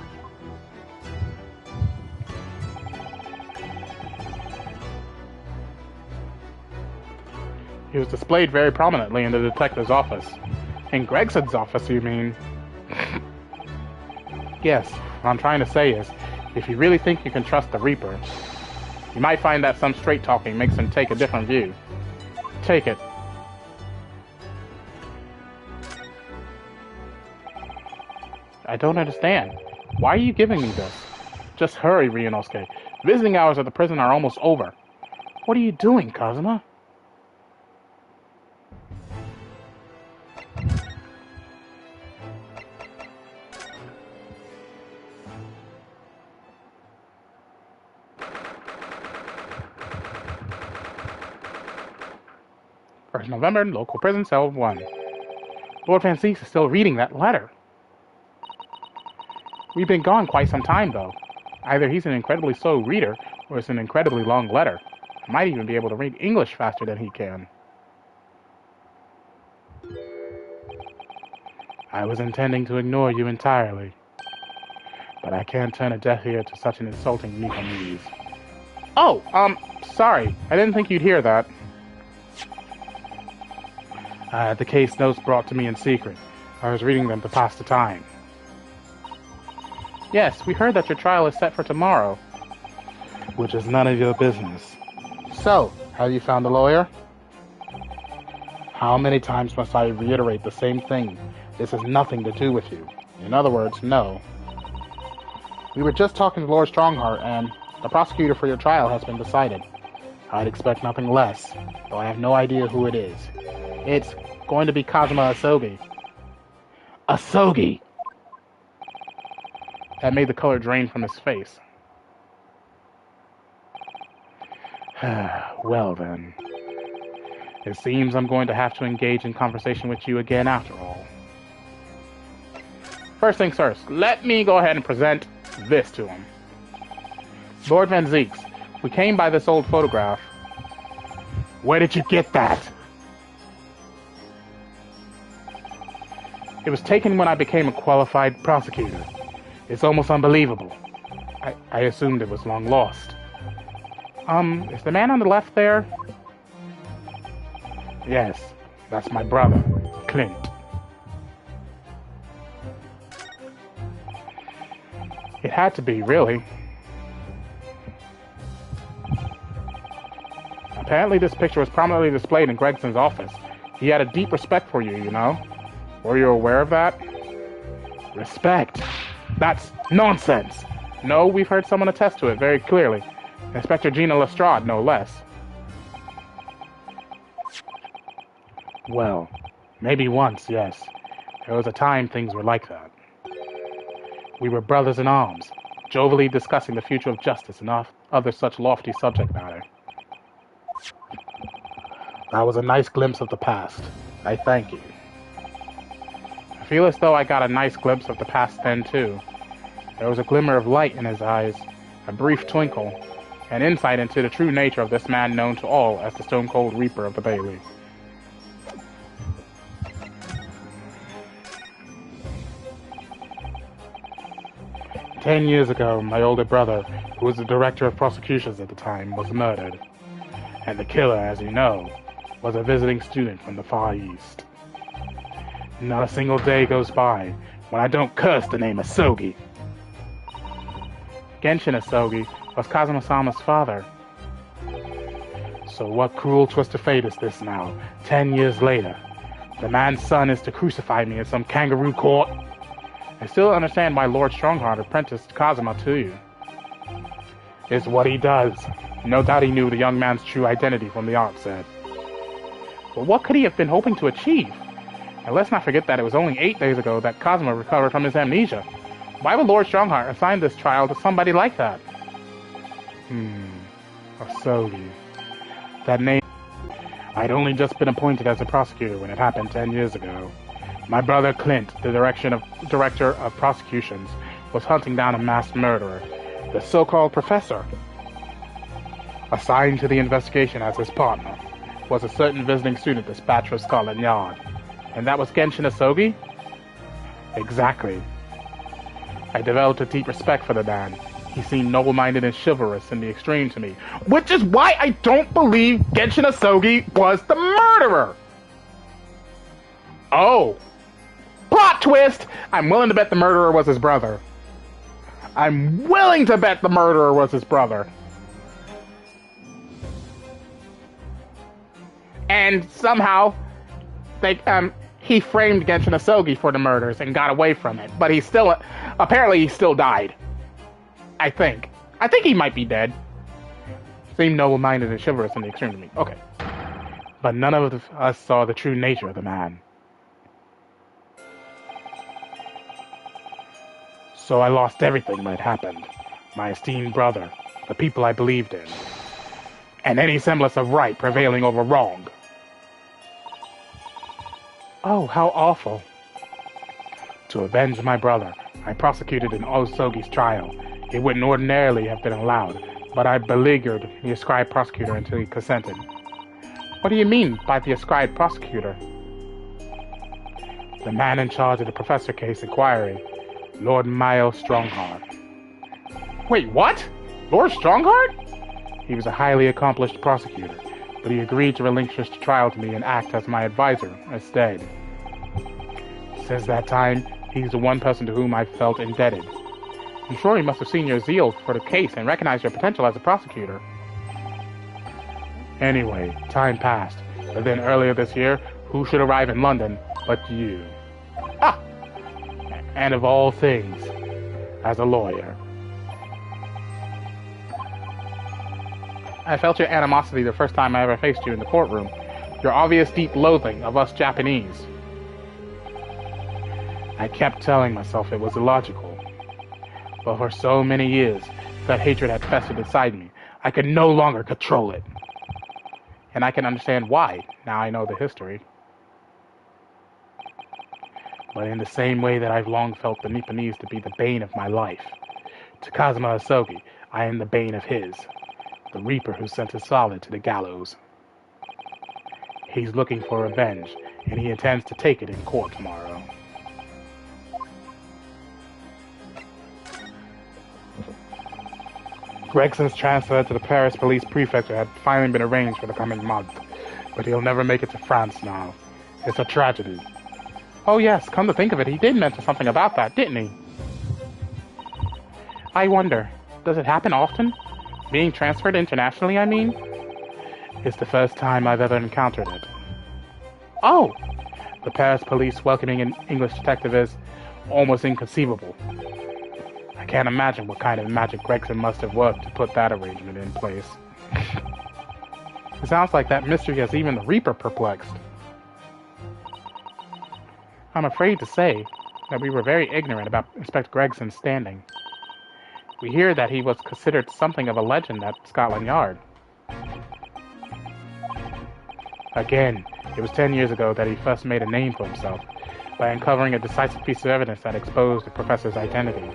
He was displayed very prominently in the detective's office. In Gregson's office, you mean? Yes, what I'm trying to say is, if you really think you can trust the Reaper, you might find that some straight-talking makes him take a different view. Take it. I don't understand. Why are you giving me this? Just hurry, Ryunosuke. Visiting hours at the prison are almost over. What are you doing, Kazuma? First November, local prison cell 1. Lord Van Zeeks is still reading that letter. We've been gone quite some time, though. Either he's an incredibly slow reader, or it's an incredibly long letter. I might even be able to read English faster than he can. I was intending to ignore you entirely. But I can't turn a deaf ear to such an insulting Nihonese. Oh, sorry. I didn't think you'd hear that. I had the case notes brought to me in secret. I was reading them to pass the time. Yes, we heard that your trial is set for tomorrow. Which is none of your business. So, have you found a lawyer? How many times must I reiterate the same thing? This has nothing to do with you. In other words, no. We were just talking to Lord Strongheart, and the prosecutor for your trial has been decided. I'd expect nothing less, though I have no idea who it is. It's going to be Kazuma Asogi. Asogi! That made the color drain from his face. Well then. It seems I'm going to have to engage in conversation with you again after all. First things first, let me go ahead and present this to him. Lord Van Zeeks, we came by this old photograph. Where did you get that? It was taken when I became a qualified prosecutor. It's almost unbelievable. I assumed it was long lost. Is the man on the left there? Yes, that's my brother, Clint. It had to be, really. Apparently this picture was prominently displayed in Gregson's office. He had a deep respect for you, you know? Were you aware of that? Respect? That's nonsense! No, we've heard someone attest to it very clearly. Inspector Gina Lestrade, no less. Well, maybe once, yes. There was a time things were like that. We were brothers in arms, jovially discussing the future of justice and other such lofty subject matter. That was a nice glimpse of the past. I thank you. I feel as though I got a nice glimpse of the past then, too. There was a glimmer of light in his eyes, a brief twinkle, an insight into the true nature of this man known to all as the stone-cold Reaper of the Bailey. "10 years ago, my older brother, who was the director of prosecutions at the time, was murdered. And the killer, as you know, was a visiting student from the Far East. Not a single day goes by when I don't curse the name Asogi. Genshin Asogi was Kazuma-sama's father. So what cruel twist of fate is this now, 10 years later? The man's son is to crucify me in some kangaroo court? I still don't understand why Lord Strongheart apprenticed Kazuma to you. It's what he does. No doubt he knew the young man's true identity from the outset. But what could he have been hoping to achieve? And let's not forget that it was only 8 days ago that Kazuma recovered from his amnesia. Why would Lord Strongheart assign this trial to somebody like that? Asogi. That name... I'd only just been appointed as a prosecutor when it happened 10 years ago. My brother Clint, the director of prosecutions, was hunting down a masked murderer, the so-called professor. Assigned to the investigation as his partner was a certain visiting student dispatched from Scotland Yard. And that was Genshin Asogi? Exactly. I developed a deep respect for the man. He seemed noble-minded and chivalrous in the extreme to me, which is why I don't believe Genshin Asogi was the murderer! Oh! Plot twist! I'm willing to bet the murderer was his brother. I'm willing to bet the murderer was his brother. And somehow, he framed Genshin Asogi for the murders and got away from it. But apparently he still died. I think he might be dead. Seemed noble-minded and chivalrous in the extreme to me. Okay. But none of us saw the true nature of the man. So I lost everything when it happened. My esteemed brother, the people I believed in, and any semblance of right prevailing over wrong. Oh, how awful. To avenge my brother, I prosecuted an Asogi's trial. It wouldn't ordinarily have been allowed, but I beleaguered the ascribed prosecutor until he consented. What do you mean by the ascribed prosecutor? The man in charge of the professor case inquiry, Lord Mayo Strongheart. Wait, what? Lord Strongheart? He was a highly accomplished prosecutor, but he agreed to relinquish the trial to me and act as my advisor instead. Since that time, he's the one person to whom I've felt indebted. I'm sure he must have seen your zeal for the case and recognized your potential as a prosecutor. Anyway, time passed, but then earlier this year, who should arrive in London but you? Ah! And of all things, as a lawyer. I felt your animosity the first time I ever faced you in the courtroom. Your obvious deep loathing of us Japanese. I kept telling myself it was illogical. But for so many years, that hatred had festered inside me. I could no longer control it. And I can understand why, now I know the history. But in the same way that I've long felt the Nipponese to be the bane of my life, to Kazuma Asogi, I am the bane of his. The Reaper who sent his solid to the gallows. He's looking for revenge, and he intends to take it in court tomorrow. Gregson's transfer to the Paris police prefecture had finally been arranged for the coming month, but he'll never make it to France now. It's a tragedy. Oh yes, come to think of it, he did mention something about that, didn't he? I wonder, does it happen often? Being transferred internationally, I mean? It's the first time I've ever encountered it. Oh! The Paris police welcoming an English detective is almost inconceivable. I can't imagine what kind of magic Gregson must have worked to put that arrangement in place. It sounds like that mystery has even the Reaper perplexed. I'm afraid to say that we were very ignorant about Inspector Gregson's standing. We hear that he was considered something of a legend at Scotland Yard. Again, it was 10 years ago that he first made a name for himself by uncovering a decisive piece of evidence that exposed the professor's identity.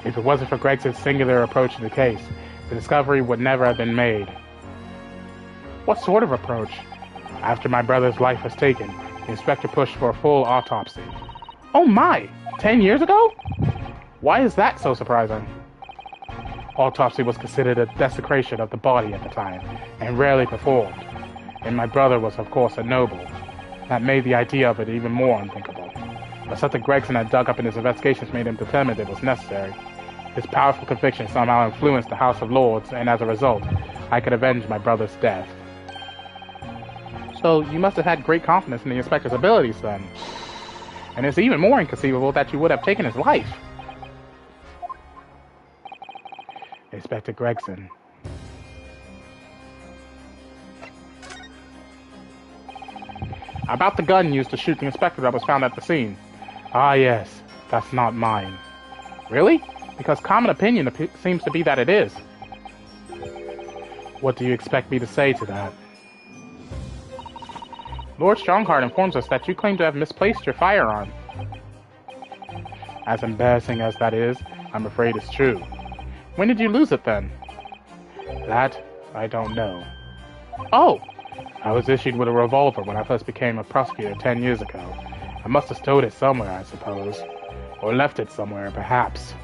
If it wasn't for Gregson's singular approach to the case, the discovery would never have been made. What sort of approach? After my brother's life was taken, the inspector pushed for a full autopsy. Oh my! 10 years ago? Why is that so surprising? Autopsy was considered a desecration of the body at the time, and rarely performed. And my brother was, of course, a noble. That made the idea of it even more unthinkable. But something Gregson had dug up in his investigations made him determined it was necessary. His powerful conviction somehow influenced the House of Lords, and as a result, I could avenge my brother's death. So, you must have had great confidence in the inspector's abilities, then. And it's even more inconceivable that you would have taken his life. Inspector Gregson. About the gun used to shoot the inspector that was found at the scene. Ah, yes. That's not mine. Really? Because common opinion seems to be that it is. What do you expect me to say to that? Lord Strongheart informs us that you claim to have misplaced your firearm. As embarrassing as that is, I'm afraid it's true. When did you lose it then? That, I don't know. Oh! I was issued with a revolver when I first became a prosecutor 10 years ago. I must have stowed it somewhere, I suppose. Or left it somewhere, perhaps.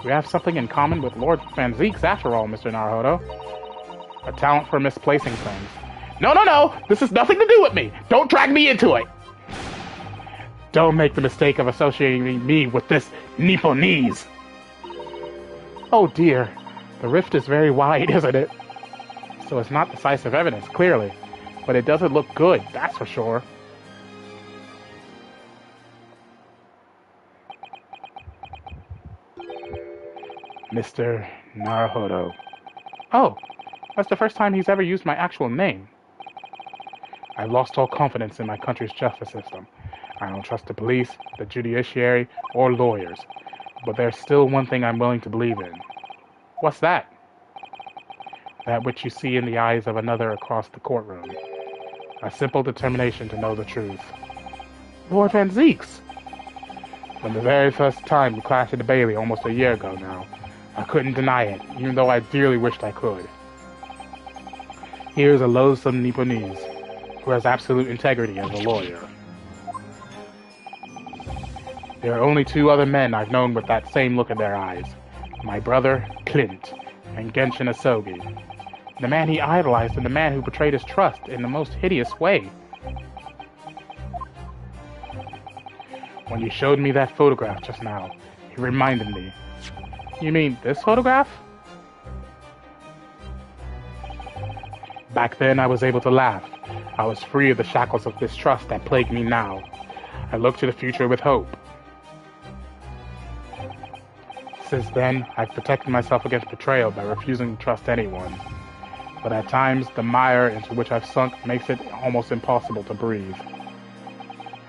We have something in common with Lord Van Zeeks, after all, Mr. Naruhodo. A talent for misplacing things. No, no, no! This has nothing to do with me! Don't drag me into it! Don't make the mistake of associating me with this Nipponese! Oh dear, the rift is very wide, isn't it? So it's not decisive evidence, clearly. But it doesn't look good, that's for sure. Mr. Naruhodo. Oh, that's the first time he's ever used my actual name. I've lost all confidence in my country's justice system. I don't trust the police, the judiciary, or lawyers. But there's still one thing I'm willing to believe in. What's that? That which you see in the eyes of another across the courtroom. A simple determination to know the truth. Lord Van Zeeks! From the very first time we clashed at the Bailey almost a year ago now, I couldn't deny it, even though I dearly wished I could. Here's a loathsome Nipponese, who has absolute integrity as a lawyer. There are only two other men I've known with that same look in their eyes. My brother, Clint, and Genshin Asogi. The man he idolized and the man who betrayed his trust in the most hideous way. When you showed me that photograph just now, it reminded me. You mean this photograph? Back then I was able to laugh. I was free of the shackles of distrust that plague me now. I look to the future with hope. Since then, I've protected myself against betrayal by refusing to trust anyone. But at times, the mire into which I've sunk makes it almost impossible to breathe.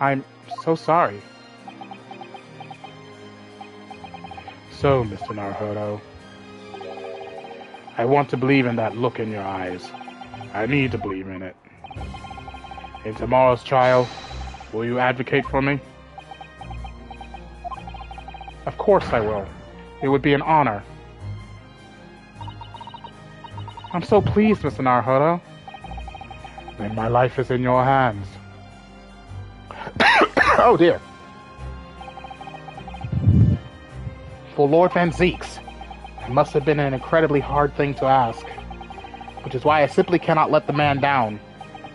I'm so sorry. So, Mr. Naruhodo, I want to believe in that look in your eyes. I need to believe in it. In tomorrow's trial, will you advocate for me? Of course I will. It would be an honor. I'm so pleased, Mr. Naruhodo. Then my life is in your hands. Oh dear. For Lord Van Zeeks, it must have been an incredibly hard thing to ask. Which is why I simply cannot let the man down.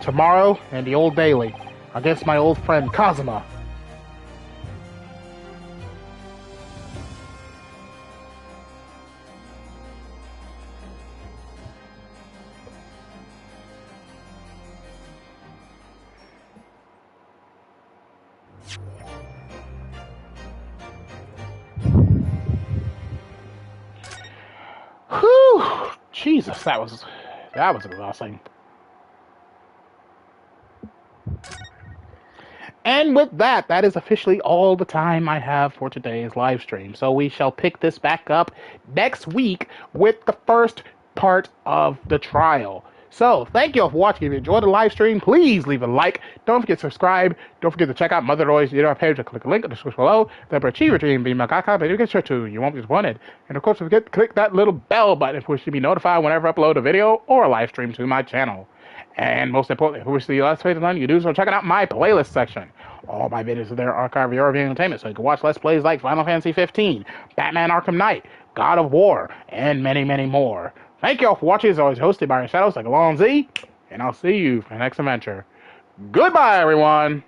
Tomorrow, in the Old Bailey, against my old friend Kazuma. Whew! Jesus, that was exhausting. And with that, that is officially all the time I have for today's live stream. So we shall pick this back up next week with the first part of the trial. So, thank you all for watching. If you enjoyed the live stream, please leave a like. Don't forget to subscribe. Don't forget to check out Mother Roy's YouTube page. Click the link in the description below. The Achieve your dream, be Magaka, but you get sure to. You won't be disappointed. And of course, don't forget to click that little bell button if you wish to be notified whenever I upload a video or a live stream to my channel. And most importantly, if you wish to see the Let's Plays online, you do so checking out my playlist section. All my videos are there, archived for your entertainment, so you can watch Let's Plays like Final Fantasy 15, Batman Arkham Knight, God of War, and many, many more. Thank you all for watching. As always, hosted by Shadows like Alon Z, and I'll see you for the next adventure. Goodbye, everyone!